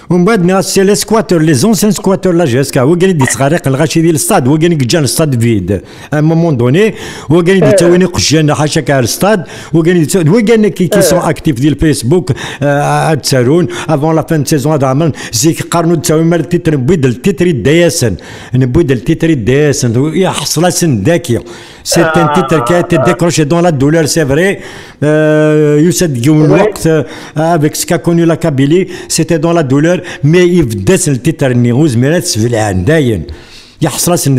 ومن بعد ناس سي لي سكواتور لي زونسين سكواتور لا جي اس كا هو قال يدي تغرق الغاشي ديال الستاد هو قال جا الستاد فيد ا مومون دوني هو قال يدي تاويني قشان حاشا كاع الستاد هو قال كي سون اكتيف ديال الفيسبوك عاد تسالون افون لا فان سيزون هذا عمل زيك قارنوا تساوي مال التيتر نبيد التيتري دايسن نبيد التيتري دايسن يا حصله سن داكيه سي ان تيتر كي تي ديكروشي دون لا دولار سي فري يسد يوم الوقت افيك سكا كوني لا كابيلي سيتي دون لا دولار مي يفدس التيتر نيوز ميرات في العنداين يحصل سن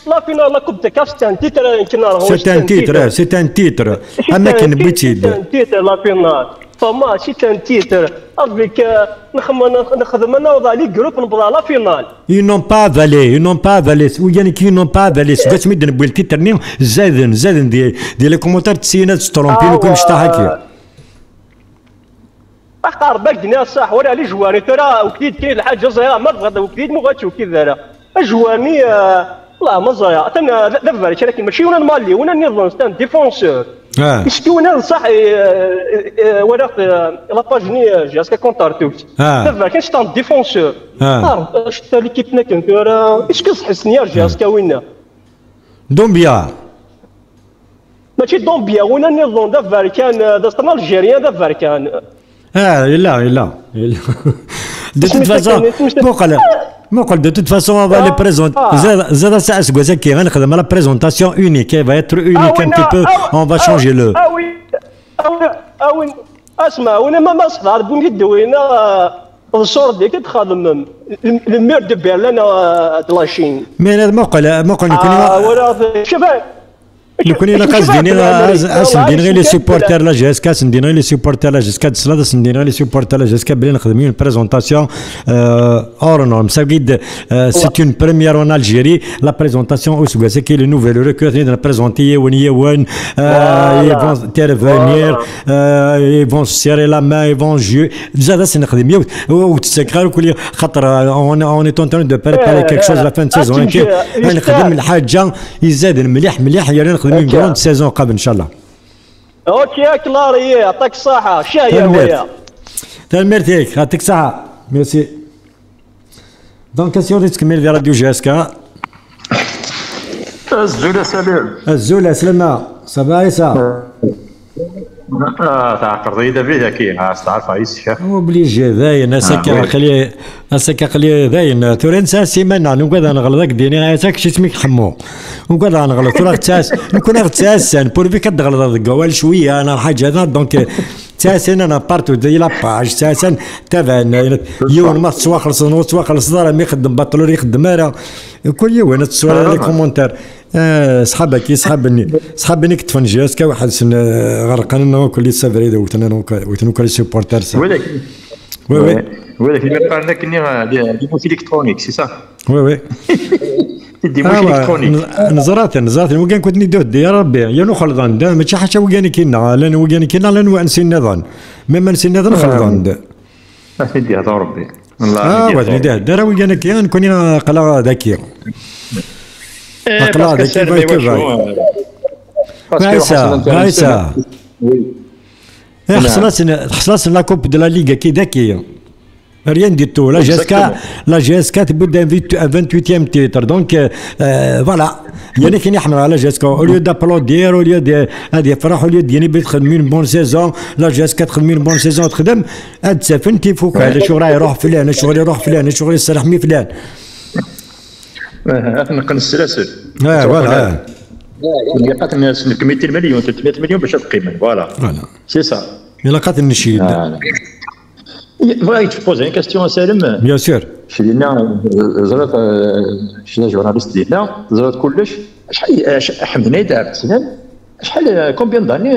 لا فينا لا كوب دي كاف سي ان تيتر يمكن راهو سي ان تيتر اما كان بيتي تيتر لا فينا فما سي ان تيتر افيك نخدم انا وضع لي جروب نبدا لا فينال ils n'ont pas valé ويعني كي نون با فالي سكات ميد نبوي التيتر نيم زادن ديال لي كومونتير تسينات سترومبين وكل شتا اختار باك دنيا صح ولا لي جواني ترى وكيد كاين الحاجه صغيره ما تغدا وكيد مو غاتشو كذا جواني والله ما زايا انا دابا لكن ماشي وانا مالي وانا نظن ستان ديفونسور يشكيونا صح ولا لاباجني جاسكا كونتارتوت دابا كاين شتا ديفونسور شتا ليكيبنا كنت راه اش كنصحسني جاسكا وين دومبيا ماشي دومبيا وين النظام دابا كان داستنا الجيريان دابا كان لا de toute façon مقل de toute façon on va les présenter زاد ساعه سكوازا كي غنخدم على بريزونطاسيون اونيك va être unique un petit peu on va changer le وين اسمع وانا ما صدر بني دوينا الصور ديك تخدم المير دو برلين د لاشين مي مقل نكون شباب كوني ناقص ندير لي سيبورتير لا جي اس كا ندير لي سيبورتير لا جي اس كا تصلا ندير لي سيبورتير لا جي اس كا بلي نخدم اون بريزونطاسيون اور نورم سا غيد سي اون بريمير ان الجيري لا بريزونطاسيون او سوغاسي كي لي نوفيل ريكور ني بريزونتي وين ils vont intervenir ils vont serrer la main ils vont jouer déjà c'est نخدم وتسكر كل خاطر on est en train de préparer quelque chose la fin de saison نخدم الحاجه يزاد مليح يا نخدم من جراند سيزون قبل ان شاء الله. اوكي كلاري يعطيك الصحة شاهية ويا. ميرتيك يعطيك الصحة ميرسي. دونك كاسيون تكمل في راديو جي اس كا. الزولة سلام. الزولة سلامة صباح عيسى. تعرف الريدة فيها كي تعرف عيسى شاف. وبليجي ذاين اسكا خلي ذاين تورنسا سيمانا نقعد نغلطك ديني عيساك شي سميك حمو نقعد نغلط راه تاس نكون غتاسن بور فيك تغلط القوال شويه انا الحاجه هذا دونك تاسن انا بارتو دي لاباج تاسن تابعنا يوم ما تسوا خلص نص خلص دار ما يخدم بطلور يخدم راه كل يوم تصور لي كومونتير صحابك صحابني كتفن جاسكا واحد غرقنا كل سافري وتنا كل سيبورتر وي اللي قالنا كني ديمو الكترونيك سي صح وي ديمو الكترونيك نزرات وكان كنت ندود يا ربي يا نخلطان دا ماشي حاجه وكاني كينا لان وكاني كينا لان نسي النظام مما نسي النظام خلطان سيدي هذا ربي والله ولدي دار وكاني كيان كوني قلا ذكيه قلا ذكيه عيسى خلاص لا كوب دو لا ليغا كي ذكيه rien du tout. La GSK تبدا 28e titre donc voilà يعني كي نحمل على GSK au lieu d'applaudir au lieu de هذه يفرح au lieu ديالي بتخدمين بون سيزون لا GSK تخدمين بون سيزون تخدم هاد سفنتي فوق على شغل راه يروح فلان شغل يروح فلان شغل يسرح مي فلان نقن السلاسل فوالا لقات الناس 200 مليون 300 مليون باش تقيمن فوالا سي سا لقات النشيد بغيت تبوز ان كاستيون سالم بيان سور شدينا زرات شنا جورناليست ديالنا زرات كلش شحال حمدني دار سنان شحال كومبيان داني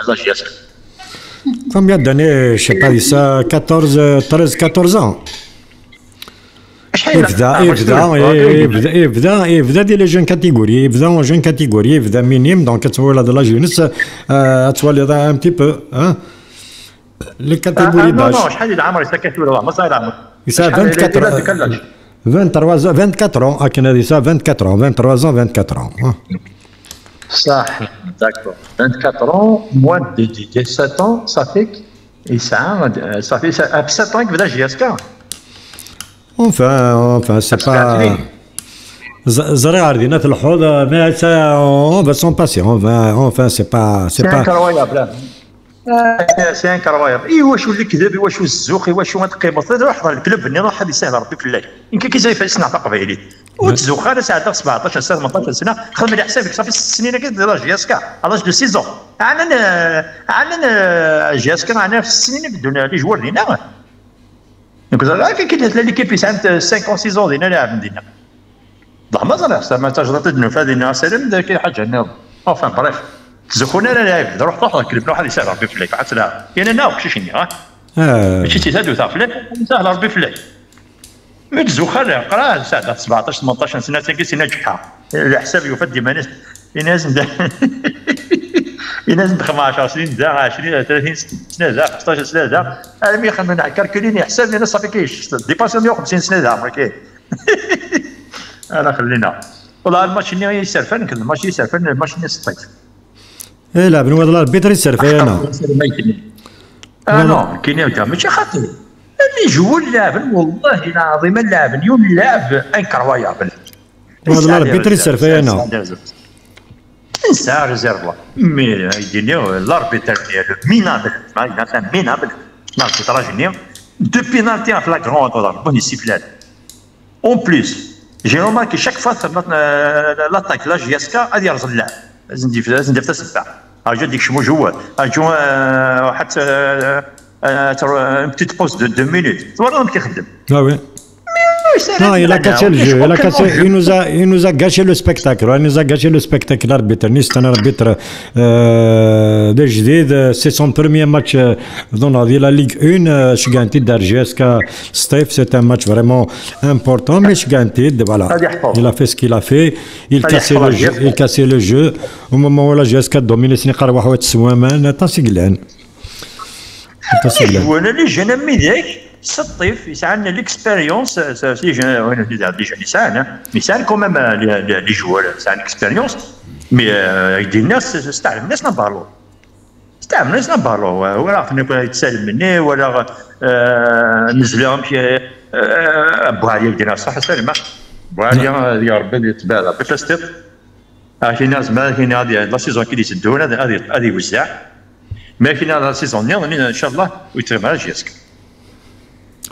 لا جي اس كومبيان داني شي با سا 14 13 يبدا ديال لي جون كاتيجوري يبدا جون كاتيجوري يبدا مينيم دونك تولى د لا جونس تولى ان بتي بو لي كاتيجوري داج شحال العمر يسكت ولا ما صاير عمر يسا 24 كان هذه سا 24 24 صح داكور 24 موان دي 7 صافيك يسعى صافي 7 بدا جي اس كا enfin c'est pas زرع عرضينات الحوض mais on va s'en passer enfin c'est pas سي انكرويابل ايوا شو اللي كذب ايوا شو الزوق ايوا شو تقيمط واحد الكلب ني راح يسهل ربي في الليل يمكن كيزايف يصنع في قبايلي وتزوق هذا ساعه 17 سنه 18 سنه خدم على حسابك صافي 6 سنين كدير جي اس كا على دو سيزون عندنا جي اس كا معنا في 6 سنين بدون لي جوار ديالنا دونك كاين ليكيب اللي عند 5 سيزون ديالنا لاعب ديالنا ضح ما زال ما تجرات النوفا ديالنا سالم كاين حاجه هنا اوفان بريف تزخونا انا لاعب روح طاح الكلب واحد يسهل ربي في الليل حتى لا يعني انا وكشيني ماشي تزادو تاع فلان سهل ربي في الليل مي تزوخا قرا ساعه 17 18 سنه تلقى ناجحه على حساب يفد ديما الناس الناس 15 سنين دا 20 30 سنه دا 15 سنه دا انا مي خمن كالكوليني حسابني انا صافي كاينش ديباسيون 150 سنه دا ما كاين انا خلينا والله الماتش اللي يسرفن الماتش يسرفن الماتش اللي الصيف اي لا بنوض الاربيتر يسرفي انا نو كاين ماشي خاطر اللي جو اللاعب والله العظيم اللاعب اليوم اللاعب انكرويابل نوض الاربيتر يسرفي انا انسى ريزيرفا مي يديني الاربيتر ديالو مينابل مينابل الاربيتراج نيو دو بينالتي في لا كروند بوني سيفلات اون بليس جي روماركي شاك فوا لاطاك لا جي اس كا غادي يرزل اللاعب لازم ندير تسبع اجا ديك شمو جوال اجو حتى بتيت بوز دو 2 مينوت وراهم كيخدم اه وي Non, il a cassé le jeu, il nous a gâché le spectacle, il nous a gâché le spectacle, l'arbitre, c'est un arbitre de جديد, c'est son premier match dans la Ligue 1, Chigantid d'Argesca, Steve, c'est un match vraiment important, mais Chigantid, voilà, il a fait ce qu'il a fait, il cassait le jeu, au moment où la GSK domine, c'est نقار واحد السوامان, تنسيقلان. وانا اللي جانا ميديك الصيف يسعنا ليكسبيريونس يسعنا كومام لي جوار يسعنا اكسبيريونس مي يدير الناس استعمل الناس نبالو ولا خلينا يتسالم مني ولا نزلهم في بواليا ديالنا صح سالمه بواليا يا ربي يتبادل بلاستيك كاين ناس ما كاين هذه لا سيزون كي يسدونا هذه يوزع ما كاين لا سيزون ان شاء الله ويترمى على جيسك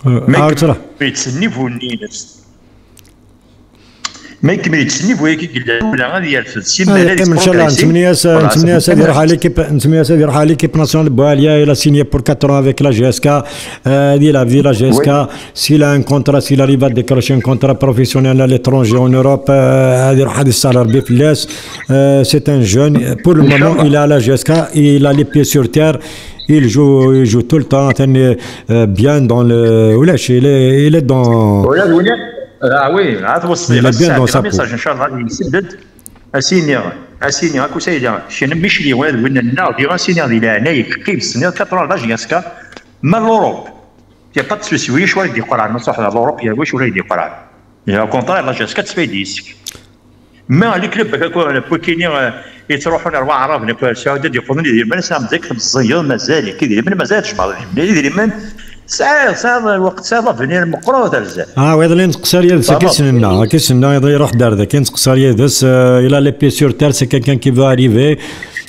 ما يتسني فوني نفس ما يكمل يتسني فوي كي قال ولا غادي يرفد سيما ان شاء الله نتمنى يروح على ليكيب يروح على ليكيب ناسيونال بواليا il a signé pour 4 ans avec la GSK dit la GSK s'il a un contrat s'il arrive à décrocher un contrat professionnel à l'étranger en Europe هذه يروح هذا السالار بفلاس c'est un jeune pour le moment il est à la GSK il a les pieds sur terre. Il joue tout le temps bien dans le. Il est dans. Ah oui, il est bien dans sa peau. ان شاء الله يسدد اسيني هاكو سيدي شنو مش لي وين النار ديال اسيني هذه هنا كيف السنه 4 لا جياسكا ما لوروب يا با تسوسي ويش ولا يدي قرعه نصح لوروب يا واش ولا يدي قرعه يا كونترا لا جياسكا تفيديسك ما لي كلوب هكا بوكيني يتروحون اربع عرب نقول سعودة يقولون لي من سام ذاك الزيار مازال كي من مازال جمع لي من ساعه الوقت ساعه فينير مقروض الزاف وهذا اللي نتقصر يدس كيسنا يروح دار ذاك نتقصر يدس الى لي بي سور تير سي كان كي فا اريفي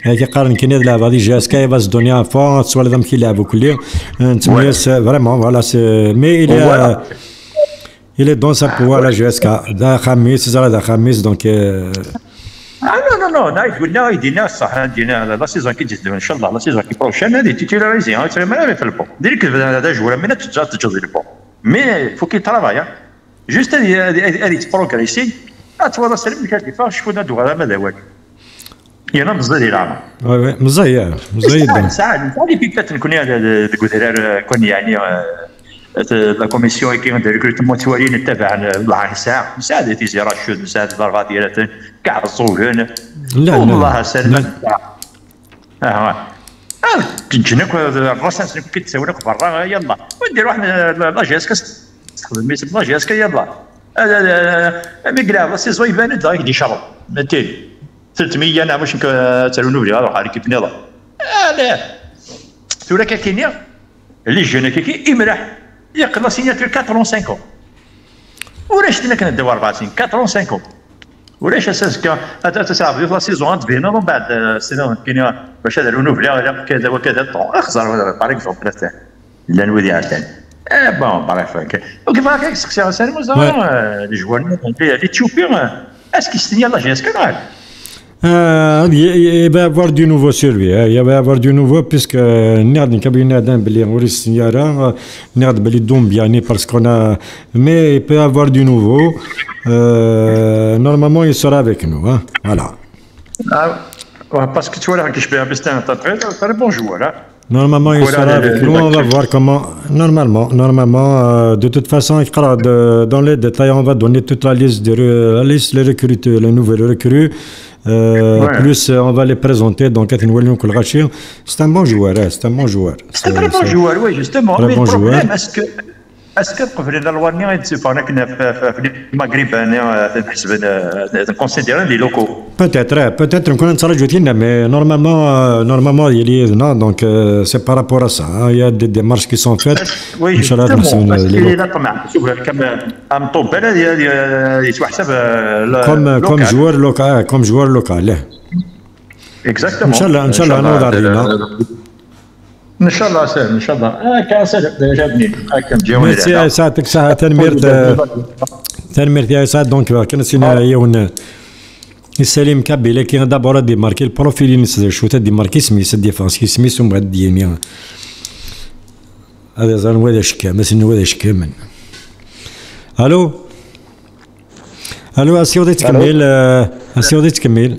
كيقارن كي يلعب هذه جاسكا يباز الدنيا فونس ولا ذم كيلعبوا كل نتمنى فريمون فوالا مي il est dans sa peau à la GSK دا خميس دونك non قلنا يدينا صح دينا لا سيزون كي تجي ان شاء الله لا سيزون كي بروشين هذه تيتيلاريزي تري ما في البون ديريك هذا جوله من تجي البون مي فو كي ترافاي جوست هذه تبروغريسي تواضع سلم كي فاش شكون هذو هذا ماذا والو يانا مزيد يلعب وي مزيد ساعات هذه بيكات نكون هذا كون يعني لا كوميسيون كي ندير ريكروتمون توالي نتبع العرساء مساعدة تيزي راشد مساعدة البرغا ديالات كاع الصوغن والله سلمى تجنك الرصاص كي تسوي لك برا يلا وندير واحد لا جاسكا تستخدم ميسم لا جاسكا يلا ميكلا سيزون يبان دايك دي شرب نتيل 300 انا واش تالونو لي غادي على كيف نيضا لا تولا كاكينيا اللي جانا كي يمرح يقدر سيناتور 4 5 ولاش لنا كنديو 4 سنين 4 5 ولاش اساس تلعب في لا سيزون تبينا ومن بعد السيزون كاين باش هذا النوفلي كذا وكذا اخزر باغ اكزومبل تاع لا نودي عاوتاني بون بريف وكيف هكاك سقسي سالم لي جوار لي تشوبي اسكي ستني لا جيسكا il va y avoir du nouveau sur lui. Il va y avoir du nouveau puisque Nerd Kabina d'un Beli Maurice Niara, Nerd Beli Dombiani parce qu'on a. Mais il peut y avoir du nouveau. Normalement, il sera avec nous. Hein. Voilà. Parce que tu vois, je peux investir un très bon joueur. Normalement, il sera avec nous. On va voir comment. Normalement, de toute façon, dans les détails, on va donner toute la liste les recrues, les nouvelles recrues. Plus on va les présenter donc c'est un bon joueur c'est un très bon joueur oui justement mais le problème est-ce que اسكو قبل الواني غيتسيفانا كنا في المغرب انا نحسب كونسيدير لي لوكو بوتيتر نكون نتفرجوا فينا مي نورمالمون يلي هنا دونك سي بارابور ا سا يا دي ديمارش كي سون فيت ان شاء الله نحسن لي لا طمع شوف كم ام طوبال يتحسب كوم جوار لوكال كوم جوار لوكال اكزاكتومون ان شاء الله نوضع لينا ان شاء الله سهل ان شاء الله كان سهل جابني هكا نجيو سي ساعتك ساعه تنمير يا ساعه دونك كان سينا يون السليم كابي كي دابور دي ماركي البروفيل شو تدي ماركي سميس ديفونس كي سميس ومن بعد ديني هذا زان ولا شكا مثلا ولا شكا من الو اسيودي تكمل اسيودي تكمل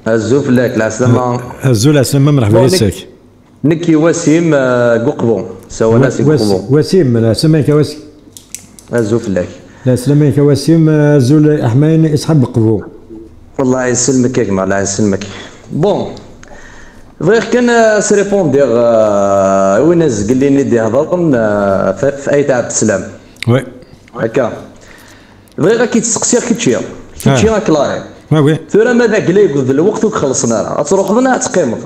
الزوف لك العسلامة الزول العسلامة مرحبا بك نكي وسيم ققبو سوا ناس ققبو وسيم لا سمعك وسيم الزوف لك لا سلامك وسيم الزول احمين اسحب ققبو الله يسلمك يا جماعة الله يسلمك بون فغير كان سريبوندير وين قال لي ندي هضر في اي عبد السلام وي هكا فغير كي تسقسير كي تشير كلاي وي ثورة ماذا قلي يقول الوقت وخلصنا تروح ضنا تقيمض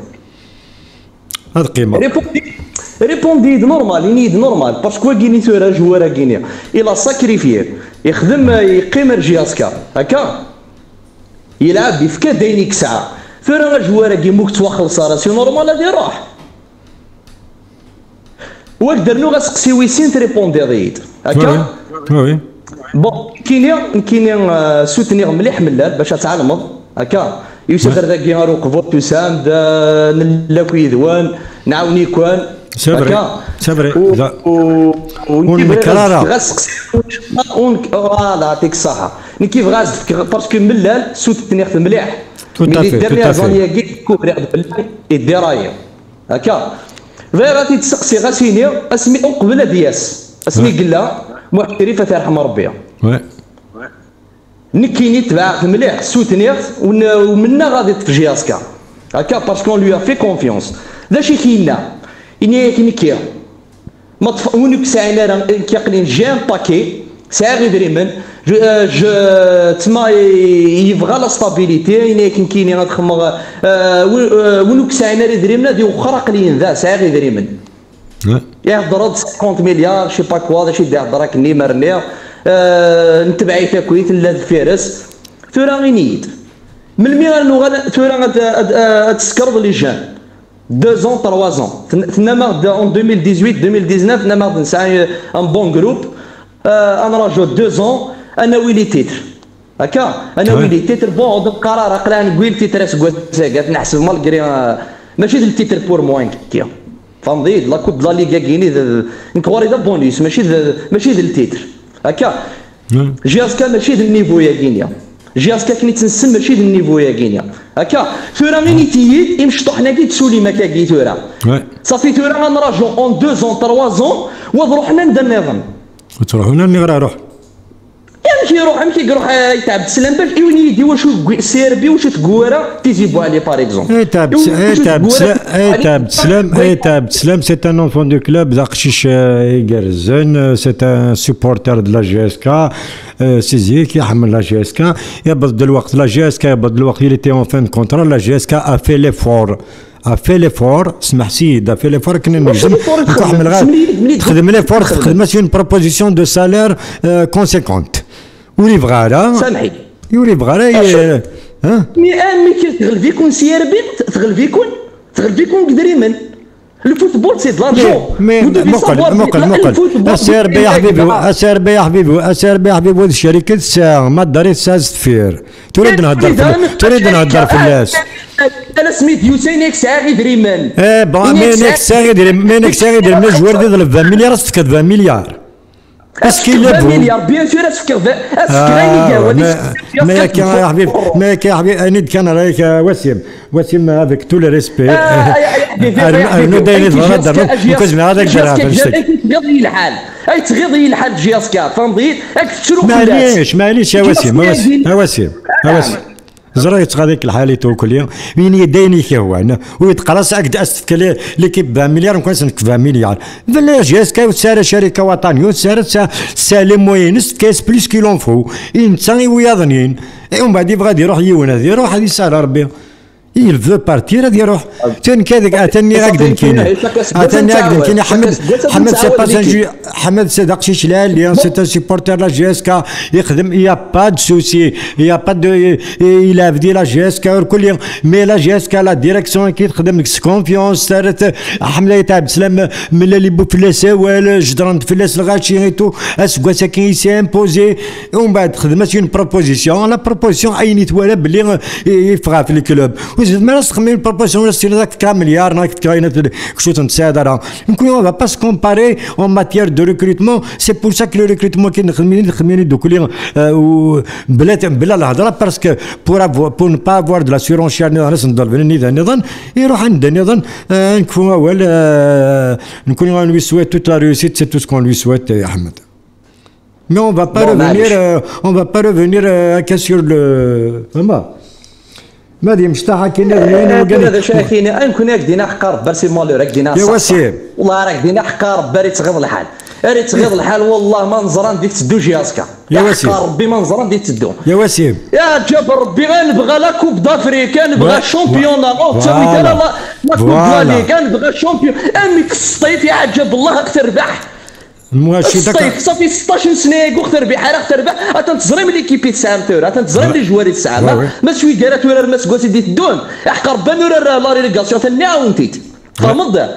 هاد قيمة ريبوندي نورمال ينيد نورمال باسكو كيني ثورة جوارا كيني إلا ساكريفيه يخدم يقيم رجياسكا هكا يلعب يفكا داينيك ساعة ثورة جوارا كيموك تواخل صار سي نورمال هادي روح وقدرنو غاسقسي ويسين تريبوندي ضيد هكا وي بون كيني سوتنيغ مليح ملال باش تعلمض هكا يوسف ذاكي غاروق تسام نلاكو يذوان نعاوني كوان سافري لا ونكرارا غاسقسي فوالا يعطيك الصحة كيف غاز باسكو ملال سوتنيغ مليح ملي ديرنيير زانيا كي كوبري الدرايه هكا غير غادي تسقسي غاسيني اسمي قبل دياس اسمي قلا محترفه ترحم ربي نكيني تبع مليح سوتنيغ ومنا غادي تفجي اسكا هكا باسكو لو في كونفيونس داشي كينا اني كيميكيا ما ونك ساعنا راه كيقلين جيم باكي ساعه غير دريمن تما يبغى لا ستابيليتي اني كيني غتخمغ ونك ساعنا راه دريمنا دي اخرى قليل ذا ساعه غير دريمن يهضر 50 مليار شي با كوا داشي يهضر كني مرني نتبعي تاكويت لا الفارس ثورا غينيد من الميغا ثورا تسكرض لي جان 2 ans 3 ans تنما en 2018 2019 نما نسعى ان بون جروب انا راجو 2 ans انا ويلي تيتر هكا انا ويلي تيتر بون القرار قلا نقول تيتر سكوات نحسب مالغري ماشي التيتر بور موين كيا فهمتي لا كود لا ليغا كيني نكوري دا بونيس ماشي التيتر هكا جياسكا ماشي النيفو يا كينيا جياسكا كني تنسن ماشي النيفو يا كينيا هكا ثورا غيني تييد يمشطح حنا تسولي ما كاكي ثورا صافي ثورا غنراجعو اون 2 ans 3 ans وروحنا ندير النظام وتروح هنا نغرا روح يمشي يروح يتعب السلام باش يدي واش سيربي واش تكوارا تيجيبو عليه باغ اكزومبل تعب السلام سي ان اونفون دو كلوب داقشيش يقرزن سي ان سوبورتر دو لا جي اس كا سيزيك يحمل لا جي اس كا يبض الوقت لا جي اس كا يبض الوقت اللي تي اون فان كونترا لا جي اس كا افي ليفور افي ليفور اسمح سيد افي ليفور كنا نجم تحمل غير تخدم ليفور تخدم ماشي اون بروبوزيسيون دو سالير كونسيكونت ولي بغا لا سامحي يولي بغا لا ها مي كي تغلب يكون سيربي تغلب يكون قدري من الفوتبول سي دلارجون مقل السيربي يا حبيبي السيربي يا حبيبي الشركه الساعه ما داري ساز تفير تريد نهضر في الناس انا سميت يوسينيك ساعه يدري من مينك ساعه يدري من جوار ديال 20 مليار 20 مليار اسكي لا مليار بيان سور اسكي ما كان يا حبيبي انا كان رايك وسيم هذاك تو لو ريسبي انا داير نهضر كوزنا هذاك تغيضي الحال تغيضي الحال جياسكا فهمتي راك تشرو معليش يا وسيم زريت هذيك الحالة وكل من يديني كهوان ويتقرص أكد أستفك ليكيب 20 مليار نكون سنك 20 مليار فلا جاسكا وتسارى شركة وطنية وتسارى سالم موينس كاس بليس كيلون فو إنسان وياضنين ومن بعد يبغى يروح يونس يروح هذه سهلة ربي il veut partir غادي يروح تاني كذاك اتاني غاكدن كاين اتاني غاكدن كاين حمد سي با حمد سي داكشي لا سي ان سيبورتير لا جي اس كا يخدم يا با دو سوسي يا با دو الى في لا جي اس كا كل مي لا جي اس كا لا ديريكسيون كي تخدم لك كونفيونس صارت حمله تاع عبد السلام من اللي بوفلاس ولا جدران فلاس الغاشي تو اسكوا ساكن سي امبوزي ومن بعد خدمت اون بروبوزيسيون لا بروبوزيسيون عينيت ولا بلي يفغى في الكلوب ما راس تخمم البروبورسيون سير ذاك كام مليار ناك كاينه كشو تنساد راه نكون on va pas se comparer en matière de recrutement c'est pour ça que le recrutement كي نخممين دوك اللي بلا الهضره باسكو pour ne pas avoir de la surenchère ناس نضرب النظام يروح عند النظام نكون اول نكون lui souhaite toute la réussite c'est tout ce qu'on lui souhaite يا احمد mais on va pas revenir sur le ما دي مشتاحه كاين هذا شاكينا نكون دينا حقار برسي مالو راك دينا يا وسيم والله راك دينا حقار باري تغيض الحال ريت تغيض الحال والله ما نزران ديك تدو جياسكا يا وسيم ربي ما نزران ديك تدو يا وسيم يا جاب ربي غنبغى لا كوب دافريكا نبغى شامبيون او تسوي لا كوب داليغا نبغى شامبيون امي كسطيت يا عجب الله اكثر ربح الصيف صافي 16 سنه يقول تربح راه تربح تنتظري من ليكيبي تسعه متور تنتظري من الجواري تسعه ما شوي دارت ولا ما سكوتي ديت الدون حق ربان ولا لا ريليغاسيون ثاني عاونتيت فهمت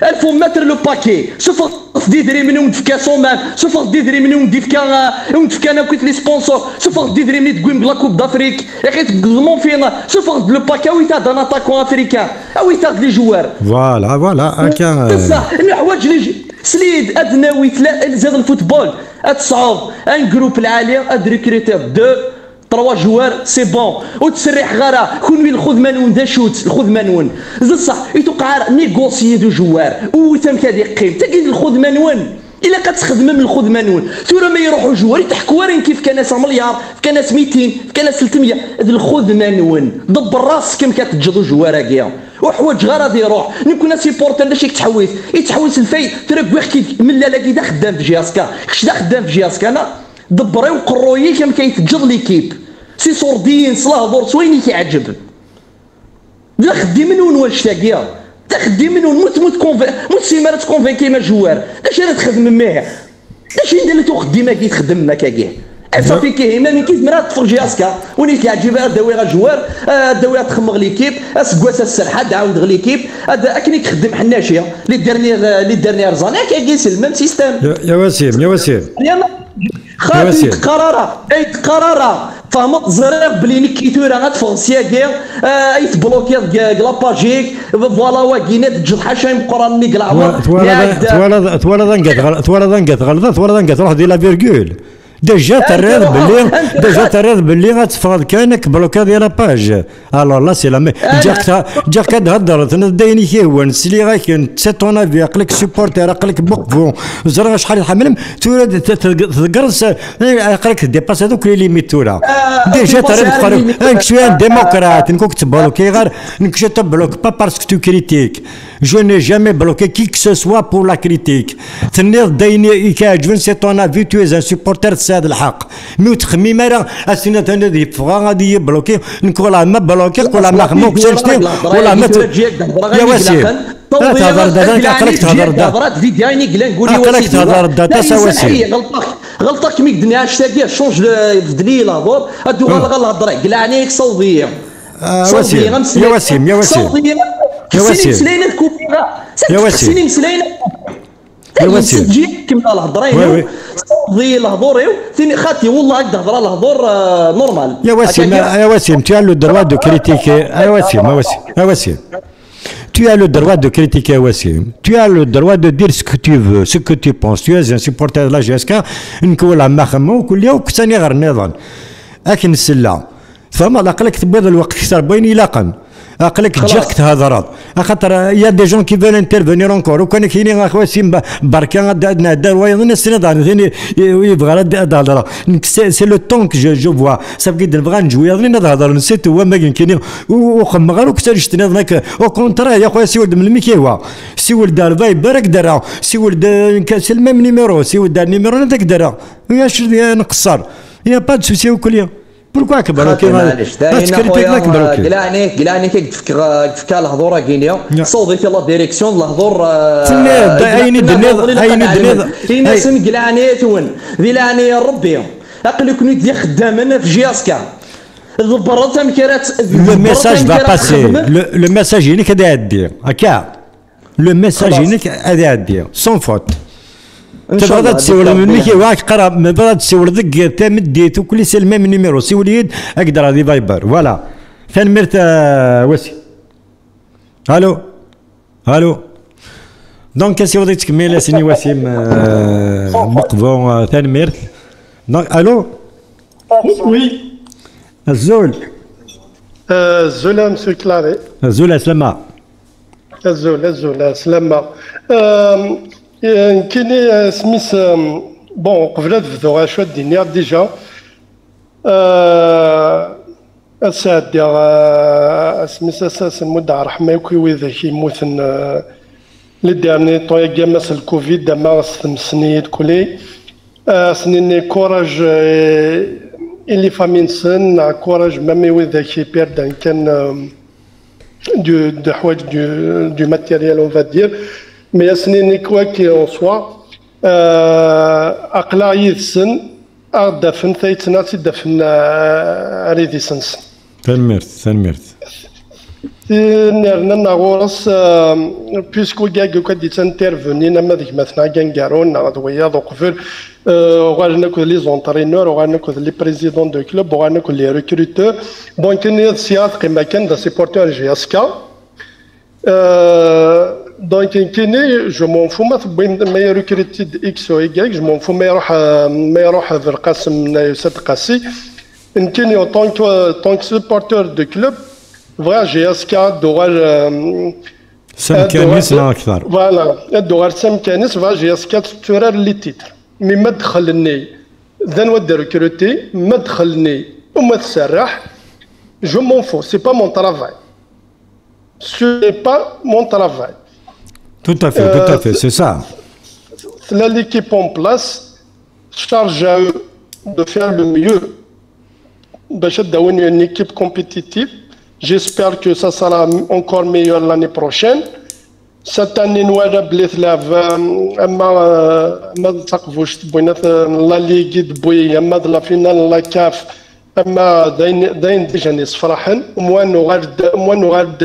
1000 متر لو باكي شوف غدي دري منهم دفكا سومان شوف غدي دري منهم دفكا انا كنت لي سبونسور شوف غدي دري مني تقوم بلا كوب دافريك يا اخي تقدمون فينا شوف غد لو باكا ويتا دان اتاكون افريكان ويتا لي جوار فوالا كان بصح الحوايج اللي سليد ادناوي زاد الفوتبول تصعب ان جروب العالي ادريكريتير 2 3 جوار سي بون وتسريح غير كون وين الخذ منون ذا شوت الخذ منون بصح يتوقع نيغوسيي دو جوار وتم كادي قيم تاكيد الخذ منون الا كتخدم من الخذ منون ثورة ما يروحوا جوار يضحكوا وارين كيف كان ناس مليار كان ناس 200 كان ناس 300 الخذ منون دبر راسك كم كتجدوا جوار كيا وحوايج غير غادي يروح نكون سيبورتر باش يتحوس الفاي تراك واخد من لا كي خدام في جياسكا كش خدام في جياسكا انا دبري وقروي كم كيتجد ليكيب سي صوردين صلاه بورس وين كيعجب لا خدي منون واش تاكيا تخدي منون موت سيمانه تكونفيكي ما جوار اش انا تخدم معاه اش ندير لك تخدي ما كيتخدم ما كاكيه صافي كيهمنا من كيف مرات تفرج جياسكا وني كيعجب داوي غا جوار داوي تخمغ ليكيب اسكواس السرحه تعاود غ ليكيب هذا اكني كخدم حناشيه لي ديرنيير زان كيس الميم سيستيم يا وسيم خاطي قراره فهمت زريق بلي نكيتو راه غتفغ سياكير ايت بلوكي لاباجيك فوالا واكينات تجد حاشا مقران نيك العوار ثوالة روح دير لا فيرغول ديجا تريض باللي غتفرض كانك بلوكا ديال لاباج الوغ لا سي لا مي جاك كتهضر تنديني كي هو نسلي غاك سي طون افي عقلك سيبورتير عقلك بوقفو زرا شحال يحملم تقرص عقلك ديباس هذوك لي ليميت تورا ديجا تريض انك شويه ديموقراط نكون تبلوكي غير نك جو تبلوك با باسكو تو كريتيك جو ني جامي بلوكي كي كو سو سوا بور لا كريتيك تنيض دايني كيعجبني سي طون افي تو از ان سيبورتير هذا الحق مي تخميم راه اسينا تاني فغا غادي يبلوكي نكون ما بلوكي ولا ما خموك شتي ولا ما يا وسيم تهضر عقلك تهضر فيدياني قال نقول عقلك تهضر داتا سواسي غلطك مي قدني اش تاكي شونج بدلي لابور هادو غلط هضر قال عليك صوبيه يا وسيم سلينا الكوبيرا يا وسيم سلينا يا وسيم تجي كما الهضره صوبي الهضور ثاني خاطي والله هكذا هضره الهضور نورمال يا وسيم tu as le droit de critiquer يا وسيم tu as le droit de critiquer Wassim. Tu as le droit de dire ce que tu veux, ce que tu penses. Tu es un supporter de la GSK. نقول عماخمه وكل يوم كثاني غير النظام. لكن السله فما عقلك تبيض الوقت اكثر بين يلاقن عقلك تجيك تهضر خاطر يا دي جون كي فون انترفينير اونكور وكان كاينين اخويا سيم بركان عندنا دار وايض الناس ثاني يبغى تهضر سي لو طون كو جو فوا صافي نبغى نجوي نهضر نسيت هو ما كاين وخم غير كثر شتنا هناك او كونترا يا خويا سي ولد من الميكيوا سي ولد الفايبر دارا سي ولد سي الميم نيميرو سي ولد النيميرو هذاك دارا واش نقصر يا با دو سوسي وكل بوركوا كبروا معليش قلعني كي تفكر الهضوره كاينه صوتي لا ديريكسيون الهضور عيني دنيض كاين ناس قلعني تون ذي لعني يا ربي عقلك كنت خدامنا في جياسكا ضبرت مكرات لو ميساج فا باسي لو ميساج ينك هذا يدير هكا لو ميساج ينك هذا يدير سون فوت تبغى تسول من ميكي واك قرب ما بغا تسول ذك تمديت وكل سي الميم نيميرو سي وليد اقدر هذه فايبر فوالا فين مرت وسي الو دونك سي وضي تكمل سيني وسيم مقبو ثاني مرت دونك الو وي الزول مسيو كلاري الزول سلامة الزول سلامة كاين سميس بون قبل تبداو غا شويه الدنيا ديجا الساعه ديال سميس اساس المدعى رحمه يكوي ذا يموتن لي ديرني طويا كاماس الكوفيد دما سنين كولي سنين كوراج اللي فامين سن كوراج مامي وذا كي بيردان كان دو حوايج دو ماتيريال اون فا دير مي سنين كوا كي اون سوا اقلا يدسن دفن ثيتناتي دفن ريديسنس ثانميرت نرنا نغورس بيسكو كاكو كدي تانترفوني نما ديك مثلا كانكارون غدويا دوقفل وغناكل لي زونترينور وغناكل لي بريزيدون دو كلوب وغناكل لي ريكروتور بون كاين سياق كما كان دا سيبورتور جي اس كا دونك كاين جو مون فو ما يريكروتي اكس او ايكاك جو مون فو ما يروح في القاسم يسد قاسي كاين طونك سيبورتور دو كلوب فغا جي اس كا دوغال سام كانيس لا اكثر فوالا دوغال سام كانيس فغا جي اس كا تورار لي تيتر مي ما دخلني ذا نود ريكروتي ما دخلني وما تسرح جو مون فو سي با مون ترافاي سي با مون ترافاي tout à fait c'est ça l'équipe en place charge à eux de faire le mieux باش تداوني une équipe compétitive. J'espère que ça sera encore meilleur l'année prochaine. Cette année, nous avons تقفوش بينات لا ليغي دبوي اما لا فينال لا كاف اما داين ديجا ناس فرحن وموان غاد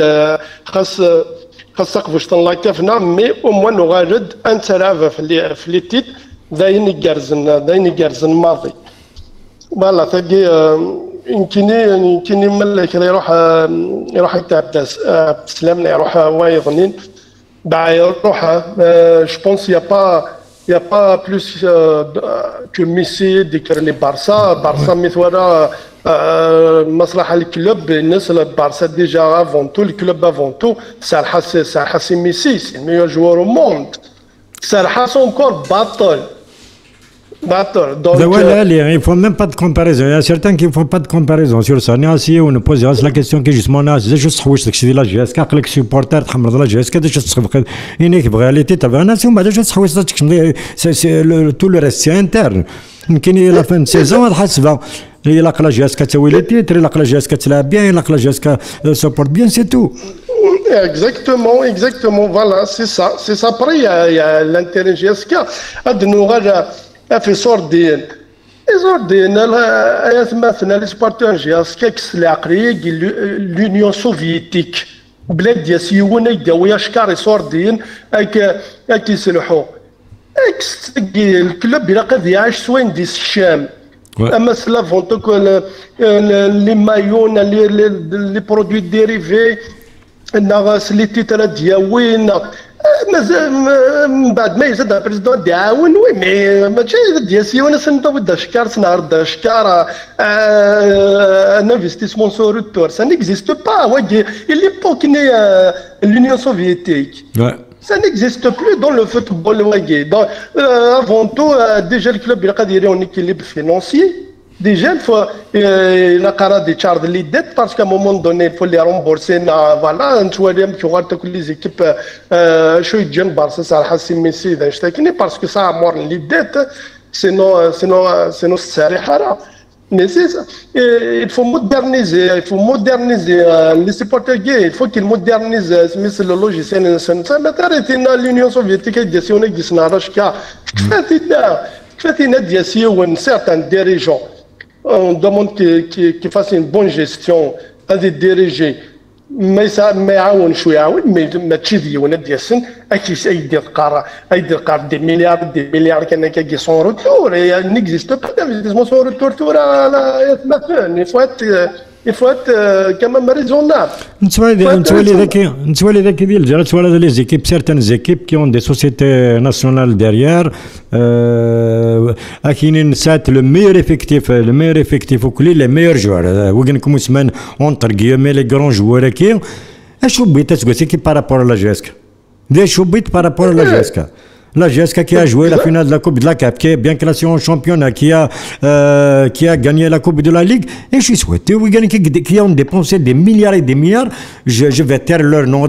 خاص تقفوش لا كاف نعم مي وموان غاد انت لعب في لي تيت داين يقرزن ماضي فوالا تاكي يمكن ملك يروح يتعب السلام يروح وايضنين يروح جو بونس يا با بلوس كو ميسي ديكر لي بارسا مثلا مصلحه الكلوب الناس بارسا ديجا افونتو الكلوب افونتو صراحه سي ميسي سي الميور جوار او موند صراحه سون كور باطل. Il ne faut même pas de comparaison. Il y a certains qui ne font pas de comparaison sur ça. Si on pose la question que justement, c'est juste que la GSK, que supporter de la GSK, en réalité, tout le reste, c'est interne. يمكن الى fin de saison حسبها الى لا جاسكا تسوي لي تيتر الى لا جاسكا تلعب بيان الى لا جاسكا سوبورت بيان سي تو. Exactement, voilà, c'est ça. Après, il y a l'intérêt GSK. في صوردين مثلا لي سبورتور جاسكا كس العقليه ديال لونيون سوفيتيك بلاد ديال سيونا يداوي اشكار صوردين هاك يسلحوا اكس الكلوب بلا قد يعيش سوين دي الشام اما سلافونتوك لي مايون لي برودوي ديريفي الناس لي تيترا دياوين من بعد ما يزيد البريزيدون يعاون وي مي ماشي ديال سيونا سنضو دا شكار سنهار دا شكار ان انفستيسمون سو روتور سا نيكزيست با واجي اللي بوكني l'Union soviétique. Ouais. Ça n'existe plus dans le football. Avant tout, déjà le club il a un équilibre financier. Déjà, il faut des charges de dettes parce qu'à un moment donné, il faut les rembourser. Voilà, tu vois toutes les équipes. Je suis jeune, Barça, ça a assez Messi, parce que ça a mort les dettes. Sinon, ça s'arrête. Mais c'est ça. Il faut moderniser les supporters gays. Il faut qu'ils modernisent le logiciel. L'Union soviétique a décidé de certains dirigeants. On demande qu'ils fassent une bonne gestion à des dirigeants. ما يعاون شو يعاون ما تشدي ولا ديسن اكيد يدير قرار دي مليار كان كي سون روتور نيكزيست با دافيزمون سون روتور تورا il faut être quand même raisonnable. نتوالي ذاك ديال الجرات ولا لي زيكيب سيرتان زيكيب كي اون دي سوسيتي ناسيونال ديريير كاينين سات لو ميور افيكتيف وكل لي ميور جوار وكان كوم سمان اونتر غيومي لي غران جوار كي اشو بيت تقول سي كي بارابور لا جيسكا دي شو بيت بارابور لا جيسكا La GSK qui a joué la finale de la Coupe de la CAP, qui est bien classée en championnat, qui a gagné la Coupe de la Ligue. Et je suis souhaité, qui ont dépensé des milliards et des milliards. Je vais taire leur nom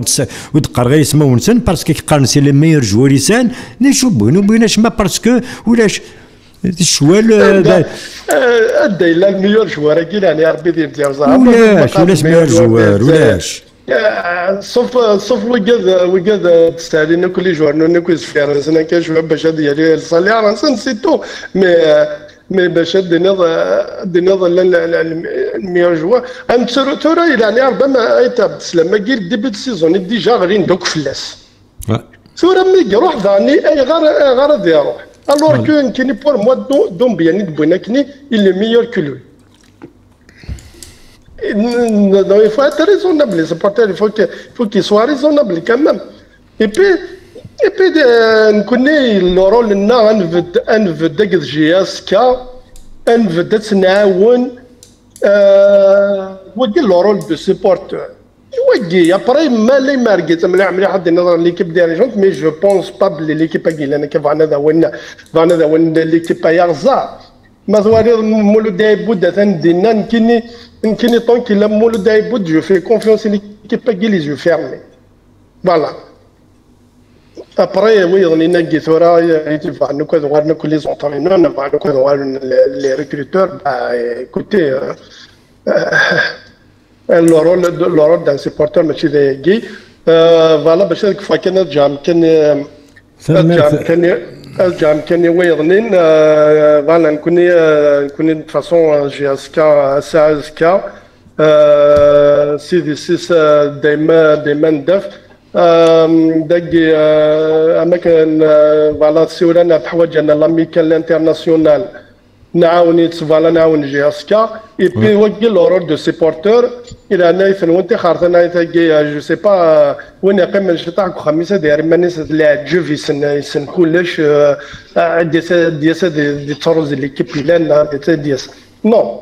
parce que c'est les meilleurs joueurs ici. Mais je suis parce que شوال ادى المليون جوار كي يعني ربي يدير ولاش مليون جوار ولاش صوف وقاد تستاهلين كل جوار نكوز فيرنس انا كنشوف باش هذه هي الصالير نسيتو مي باش دينا المليون جوار ام ترى يعني ربما ايتا بسلام ما قيل ديبي السيزون ديجا غادي ندوك فلاس ثورة ملي يروح ضاني اي غرض يروح alors que Nkini pour moi Dombiani de Bonakini il est meilleur que lui. Donc il faut être raisonnable, les supporters il faut qu'ils soient raisonnables quand même. Et puis on connaît le rôle un vedette GSK, un vedette Naoun, le rôle de supporter. Oui, après, mais l'équipe dirigeante, mais je pense pas que l'équipe l'équipe Yarza. Mais tant qu'il a je fais confiance à l'équipe les yeux fermés. Voilà. Après, oui, on est les entraîneurs, les recruteurs, écoutez. Le rôle d'un supporter ماشي ذاكي فوالا باش هذيك الفوا كان الجام كان يويضنين فوالا نكوني فاسون جي اس كا اس كا سيدي سيس دايما ندف داكي اماكن فوالا سيورانا بحوايج انا لاميكال انترناسيونال نعاون جي اس كا اي بي وكي لورول دو سيبورتور الى نايف وانت خاطرنا تاكي جو سي با وين يقيم الشتاع خميسه داير مانيس لا جوفي سن كلش دي تروز ليكيب لنا ديس نو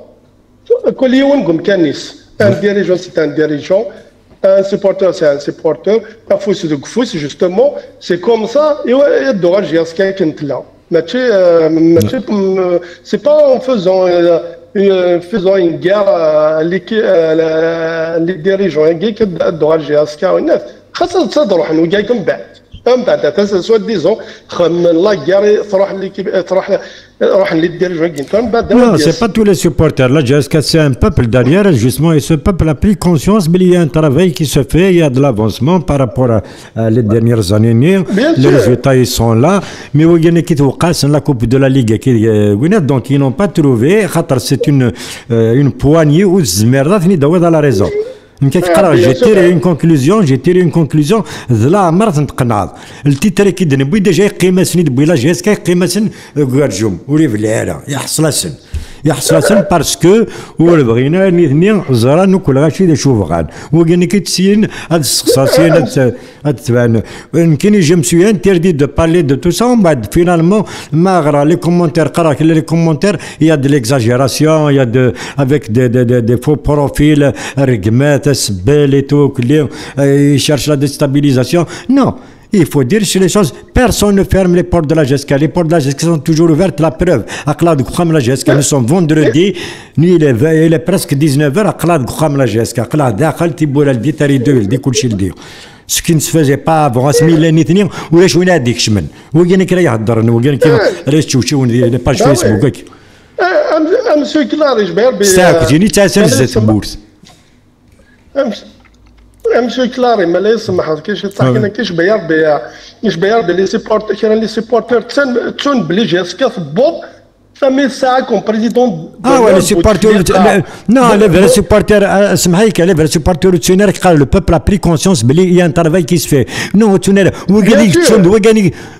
كل يوم قم كانيس ان ديريجون سي ان ديريجون un supporter c'est un supporter un fous de fous justement c'est comme ça يدو جي اس كا كنت لا c'est pas en faisant une guerre les dirigeants qui doivent gérer ce qu'il y a خاصة تصدروا حنا وجايكم بعد سوا ديزون لا guerre تروح للدirigeants Non, c'est pas tous les supporters. Là, c'est un peuple derrière, justement, et ce peuple a pris conscience qu'il y a un travail qui se fait, il y a de l'avancement par rapport à les dernières années. Les résultats, ils sont là. Mais il y en a qui ont la Coupe de la Ligue, donc ils n'ont pas trouvé. C'est une poignée où Zmerdat ni dans la raison. J'ai tiré une conclusion de la marque de le titre qui donne déjà قيمة سني دبي لا جيسكا قيمة سن قارجوم ولي في العالم يحصل سن يحصل باسكو بغينا نثني زران وكل غاشي ذا شوف غان وكان كيتسين هاد السقساسين هاد تبان يمكن يجي مسيان تيردي دو بارلي دو تو سا بعد فينالمون ما غرا لي كومونتير قرا كل لي كومونتير يا دو ليكزاجيراسيون يا دو افيك دي فو بروفيل رقمات السبال اي تو كل يشارش لا ديستابيليزاسيون نو. Il faut dire les choses. Personne ne ferme les portes de la GSK. Les portes de la GSK sont toujours ouvertes. La preuve, Aklad Goukham la GSK, nous sommes vendredi, il est presque 19h, Aklad Goukham la GSK. Aklad Dakhal Tiboul al Ditari 2, il dit Koulchil Dio. Ce qui ne se faisait pas avant, Asmil Nitni, ou les Chouina Dikshman. Ou Yannick Rayadar, ou Yannick Restouchi, ou les pages Facebook. Monsieur Clary, je vais C'est un coup, tu as cette bourse. امشي كلاري ما لا يسمح كاش تحكينا كاش بيار بلي سيبورتر كان لي سيبورتر تون بلي جاسكا فبوب ثمي ساعه كون بريزيدون ولا سيبورتر نو لي فري سيبورتر سمحي لي فري سيبورتر تونير قال لو بوبل ا بري كونسيونس بلي يا ان ترافاي كي سفي نو تونير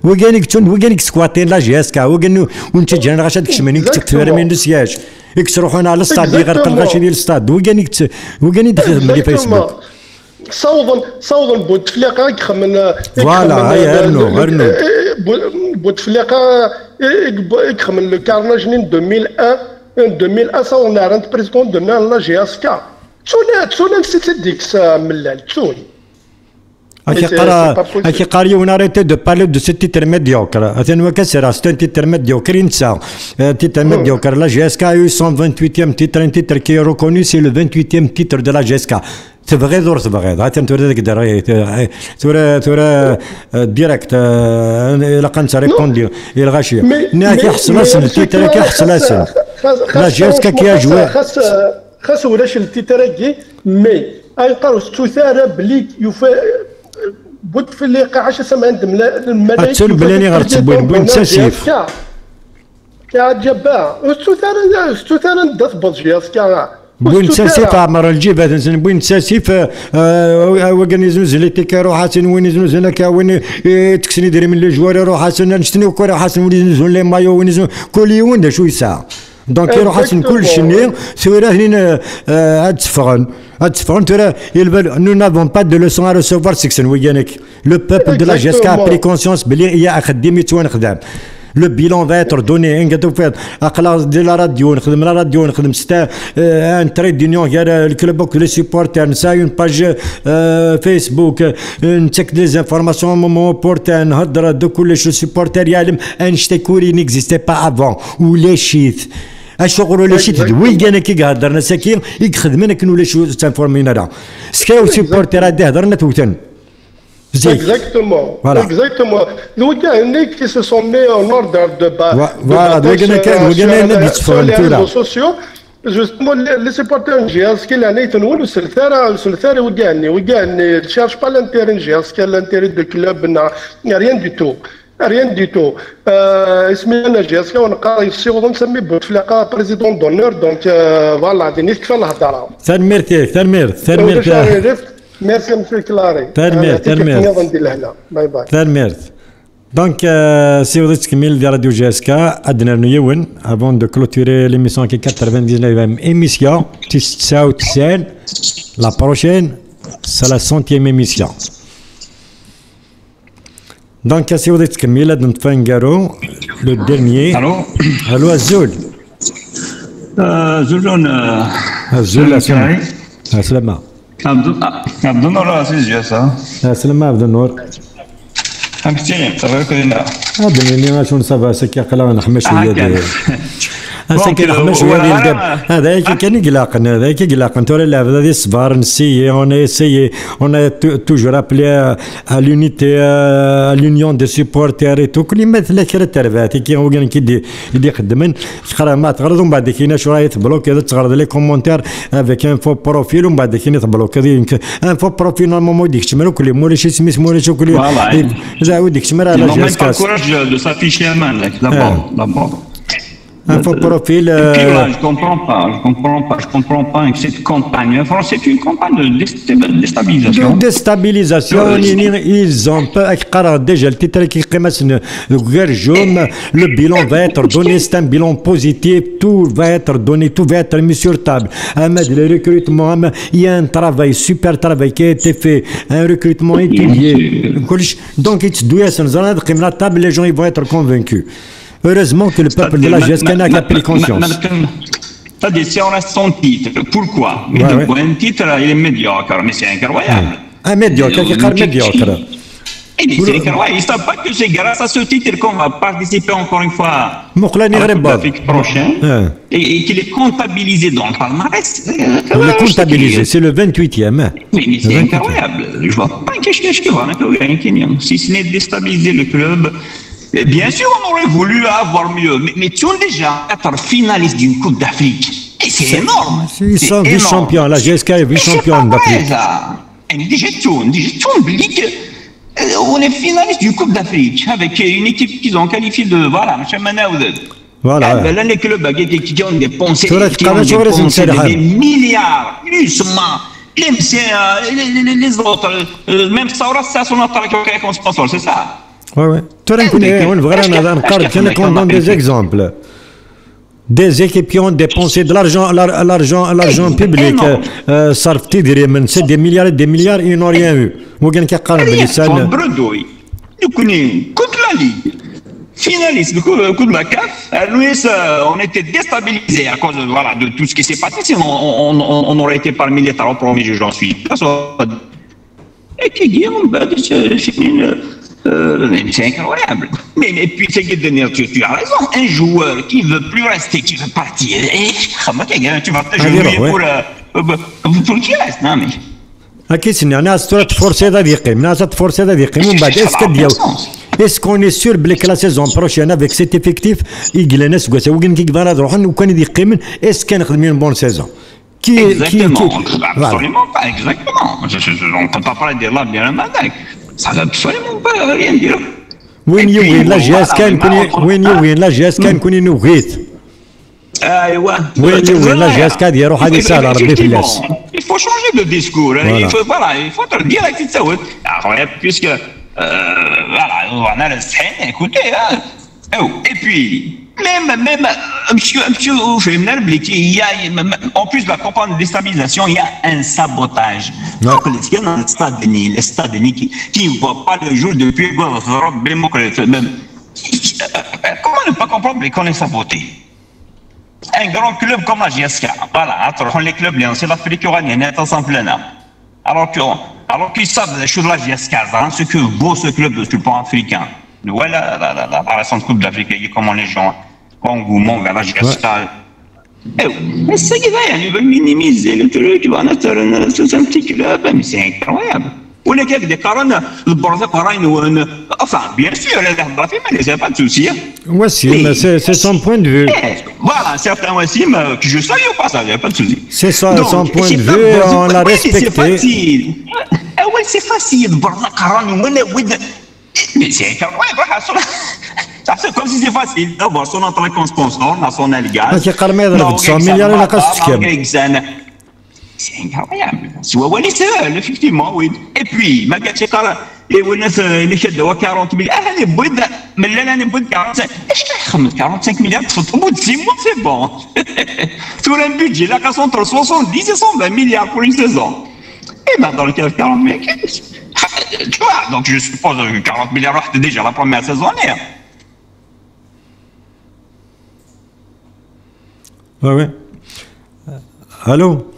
وكانيك تون سكواتين لا جاسكا وانت جينيراسيون كشمانيك تكتفر من السياج يكسروحونا على الستاد غير قلقاشي ديال الستاد وكانيك دخل ملي فيسبوك صوضن بوتفليقه يخمن فوالا هاي ارنو بوتفليقه يخمن لو كارناجنين 2001 صوضن رانت بريزيدون دو لا جي اس كا تسونا نسيت ديك ملال تسون Qui قال on arrête de parler de ce titre médiocre. Attention que c'est un titre médiocre. Un titre médiocre. La GSK a eu son 28e titre, un titre qui est reconnu, c'est le 28e titre de la GSK. C'est vrai ou c'est vrai. Attention, tu es direct. La canne répondre. Il rachit. Mais qui a le titre qui a la GSK qui a joué. خاص ولاش التيتر كي مي ايقروا ستوثاره بلي يفا بوتفليقه عاش سما عند الملاك تسول بلاني غتسبون بون ساسيف كا جبا ستوثاره ندات بوجياسكا بون ساسيف عمر الجيب هذا بون ساسيف وكنزوز لي تيكارو حسن وين يزوز لك وين تكسني ديري من لي جوار روح حسن نشتني كره حسن وين يزوز لي مايو وين يزوز كل يوم شو يساع دونك يروح حسن كل شيء سويرا هنا هاد تفرن ترى نو نافون با دو لوسون ا ريسيفوار سيكسن ويانك لو بوبل دو لا جيسكا ا بري كونسيونس بلي يا خدمي توان خدام لو بيلون فا اتر دوني انكتو فيت اقلا ديال لا راديو نخدم لا راديو نخدم ستا ان تريد دونيون ديال الكلوب لي سيبورتر نساي اون باج فيسبوك نتشيك دي زانفورماسيون مو بورتان نهضر دو كل شو سيبورتر يعلم انشتكوري نيكزيستي با افون ولا شيت الشغل ولا شيت وي كان كي هضرنا ساكين يخدمنا كن ولا شو تنفورمينا راه سكاو سيبورتر هذا هضرنا توتن Exactement. Nous avons qui se sont mis en ordre de les réseaux sociaux. Justement, les supporters en GS, qui l'année est nous, le Sulthara ne cherche pas l'intérêt en GS, qui est l'intérêt du club, n'a rien du tout. Rien du tout. اسمي جاسكا ونقرا يصيغ نسمي بوتفليقه بريزيدون دونور دونك فوالا ديني كفى الهضره. ثانمير Merci monsieur Clary. Merci. Donc, si vous êtes Camille de Radio GSK, avant de clôturer l'émission qui est 99e émission, la prochaine, c'est la 100e émission. Donc, si vous êtes Camille, le dernier. Allô, Azul. Azul, Aslama. عبد النور عزيز جالسة. سلام عبد النور. أمشي صباح كلنا. هذا اللي شو نصبح سكي قلا نحمش ويا سكي نحمش ويا الدب. هذا كان يقلقن هذا يقلقن ترى لا هذا الصبار نسي on a toujours appelé à l'unité à l'union des supporters et tout كل ما ثلاث تربات كي هو كان كيدي يخدمن خرا ما تغرض ومن بعد كاين شو راهي تبلوك هذا تغرض لي كومونتير افيك ان فو بروفيل ومن بعد كاين تبلوك هذه ان فو بروفيل نورمالمون ديك تشمل كل مولا شي سميت مولا شو كل زعما ديك تشمل على جاسكاس كوراج دو سافيشي امان d'abord Un faux profil. Et puis là, je comprends pas que cette campagne, c'est une campagne de déstabilisation. De déstabilisation, ils ont pas déjà le titre qui le bilan va être donné, c'est un bilan positif, tout va être donné, tout va être mis sur table. Le recrutement, il y a un travail, super travail qui a été fait, un recrutement étudié. Donc, la table, les gens ils vont être convaincus. Heureusement que le peuple de la GSK n'a pris conscience. C'est-à-dire, si on reste sans titre, pourquoi? Un titre, il est médiocre, mais c'est incroyable. Un médiocre, quelqu'un de médiocre. C'est incroyable. Il ne savent pas que c'est grâce à ce titre qu'on va participer encore une fois à l'Afrique prochaine et qu'il est comptabilisé dans le palmarès. Il est comptabilisé, c'est le 28e. Mais c'est incroyable. Je ne vois pas qu'est-ce que si ce n'est déstabiliser le club. Bien sûr, on aurait voulu avoir mieux, mais tu es déjà être finaliste d'une Coupe d'Afrique. Et c'est énorme. Ils sont vice-champions, la GSK est vice-championne d'Afrique. On est finaliste d'une Coupe d'Afrique avec une équipe qu'ils ont qualifiée de. Voilà, voilà. Là, les clubs qui ont dépensé des milliards, plus les autres, même Saura, ça, son attaque comme sponsor, c'est ça. Oui. On donne des exemples. Des équipes qui ont dépensé de l'argent public, c'est des milliards et des milliards, ils n'ont rien eu. Contre la Ligue, finaliste du coup de la CAF, on était déstabilisés à cause de tout ce qui s'est passé. Sinon, on aurait été parmi les trois premiers, j'en suis persuadé. Et qui dit, c'est incroyable. Mais puis, c'est que tu as raison. Un joueur qui ne veut plus rester, qui veut partir, tu vas te jouer pour qu'il reste. Non, mais. Est-ce qu'on est sûr que la saison prochaine, avec cet effectif, est-ce qu'on a une bonne saison? Exactement. Absolument pas, exactement. On ne peut pas parler de là bien le matin. Ça ne veut absolument pas rien dire. When you win la GSK, il faut changer de discours. Il faut être direct. Puisque, on a le scène, écoutez. Et puis, même, monsieur, en plus de la campagne de déstabilisation, il y a un sabotage. Donc, il y a dans le stade de Nice qui ne voit pas le jour depuis même. Comment ne pas comprendre qu'on est saboté? Un grand club comme la GSK, voilà, les clubs, c'est l'Afrique iranienne, est ensemble là. Alors qu'ils savent les choses de la GSK, ce que vaut ce club sur le plan africain. Voilà la récente Coupe d'Afrique, comment les gens engouement vers la GSK. Mais c'est qu'ils veulent minimiser le truc, c'est un petit club, mais c'est incroyable. Ou les gars des Karana, le Borza Karana, enfin, bien sûr, les Arbrafim, mais il n'y a pas de souci. Wassim, c'est son point de vue. Voilà, certains Wassim, que je salue au passage, il n'y a pas de souci. C'est son point de vue, on l'a respecté. C'est facile. Oui, c'est facile, Borza Karana, mais c'est incroyable. C'est comme si c'est facile d'avoir son entrée comme sponsor, dans son alliage. C'est incroyable. Effectivement, oui. Et puis, ma gâchette, les chefs de 40 milliards, mais là, on est 45. Est-ce que 45 milliards, au bout de 6 mois, c'est bon. Sur un budget, là, entre 70 et 120 milliards pour une saison. Et bien, dans le cas de 40 milliards, tu vois, donc je suppose que 40 milliards, c'était déjà la première saison. Oui. Allô?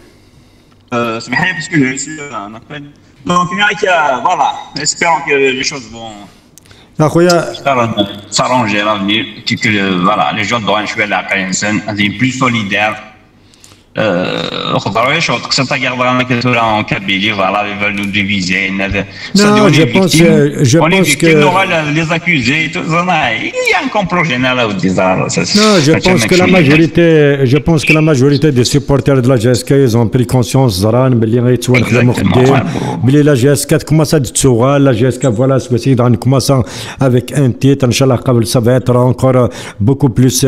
C'est bien parce que j'ai reçu un appel. Donc, voilà, espérons que les choses vont s'arranger à l'avenir. Que voilà, les gens doivent jouer la Kayensen, plus solidaire. خضرويش وتقصد تقدر انا كتورا en Kabylie voilà ils veulent nous diviser non je pense que les accusés tout ça il y a un complot général au désert non je pense que la majorité des supporters de la GSK ils ont pris conscience زران باللي غيتوان خدموا خدام باللي la GSK commence à تسوغال la GSK voilà ce que c'est on commence avec un titre inchallah قبل ça va être encore beaucoup plus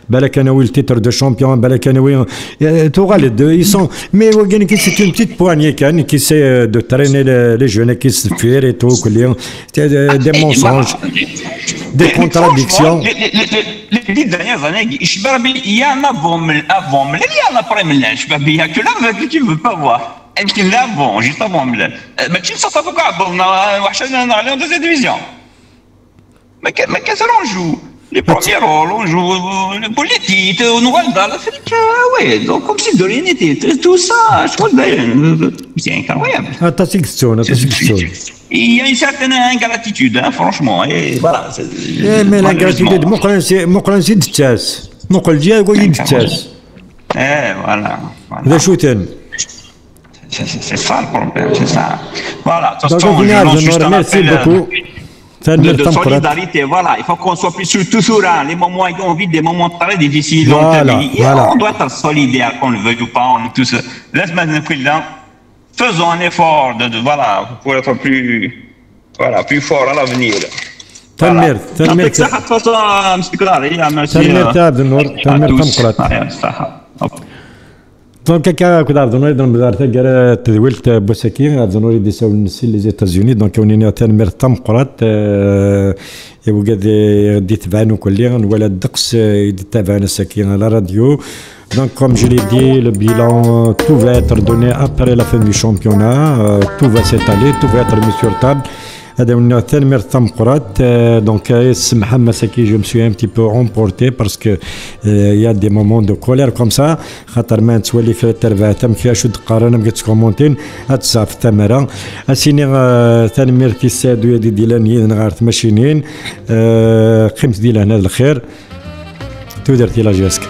بالك انا وي التيتر de champion بالك انا وي les deux, ils sont. Mais c'est une petite poignée qui essaie de traîner les jeunes, qui se fuient et tout, des mensonges, des contradictions. Les 10 dernières années, il y en a avant, il y en a après, il y a que là que tu ne veux pas voir. Et puis là, bon, juste avant, mais tu ne sais pas pourquoi, on va aller en deuxième division. Mais qu'est-ce qu'on joue? Les premiers rôles, on joue le politique, on voit dans l'Afrique, oui, donc comme si de rien n'était, tout ça, je trouve c'est incroyable. Il y a une certaine ingratitude, hein, franchement, et voilà. Mais l'ingratitude, مقرن سيد التاس، مقرن جاي يقول التاس. Voilà. هذا شو تاني؟ C'est ça le problème, c'est ça. Voilà, de toute façon, je lance juste un appel de solidarité, voilà. Il faut qu'on soit plus toujours là. Les moments, on vit des moments très difficiles dans le pays. On doit être solidaire, qu'on le veuille ou pas. On est tous. Laisse-moi président. Faisons un effort voilà, pour être plus fort à l'avenir. تنمير دونك هكا كنا عرضنا ايضا بدارتا كرا تدويل بوسكي عرضنا يدي ساو النسي لي زيتازيوني دونك ونينا تنمير تمقرات وقاد دي تبعنا كلي ولا الدقس يدي تابعنا ساكين على راديو. Donc comme je l'ai dit, le bilan, tout va être donné après la fin du championnat, tout va s'étaler, tout va être mis sur table. Donc je me suis un petit peu emporté parce que il y a des moments de colère comme ça. خاطر ما تولي في التربه تم فيها شد قرانه بقيت كومونتين اتصاف الثمره اسيني تنمير تيساد ويدي ديلاني نغارت ماشينين قيمت ديال هنا الخير تو درتي لا جاسك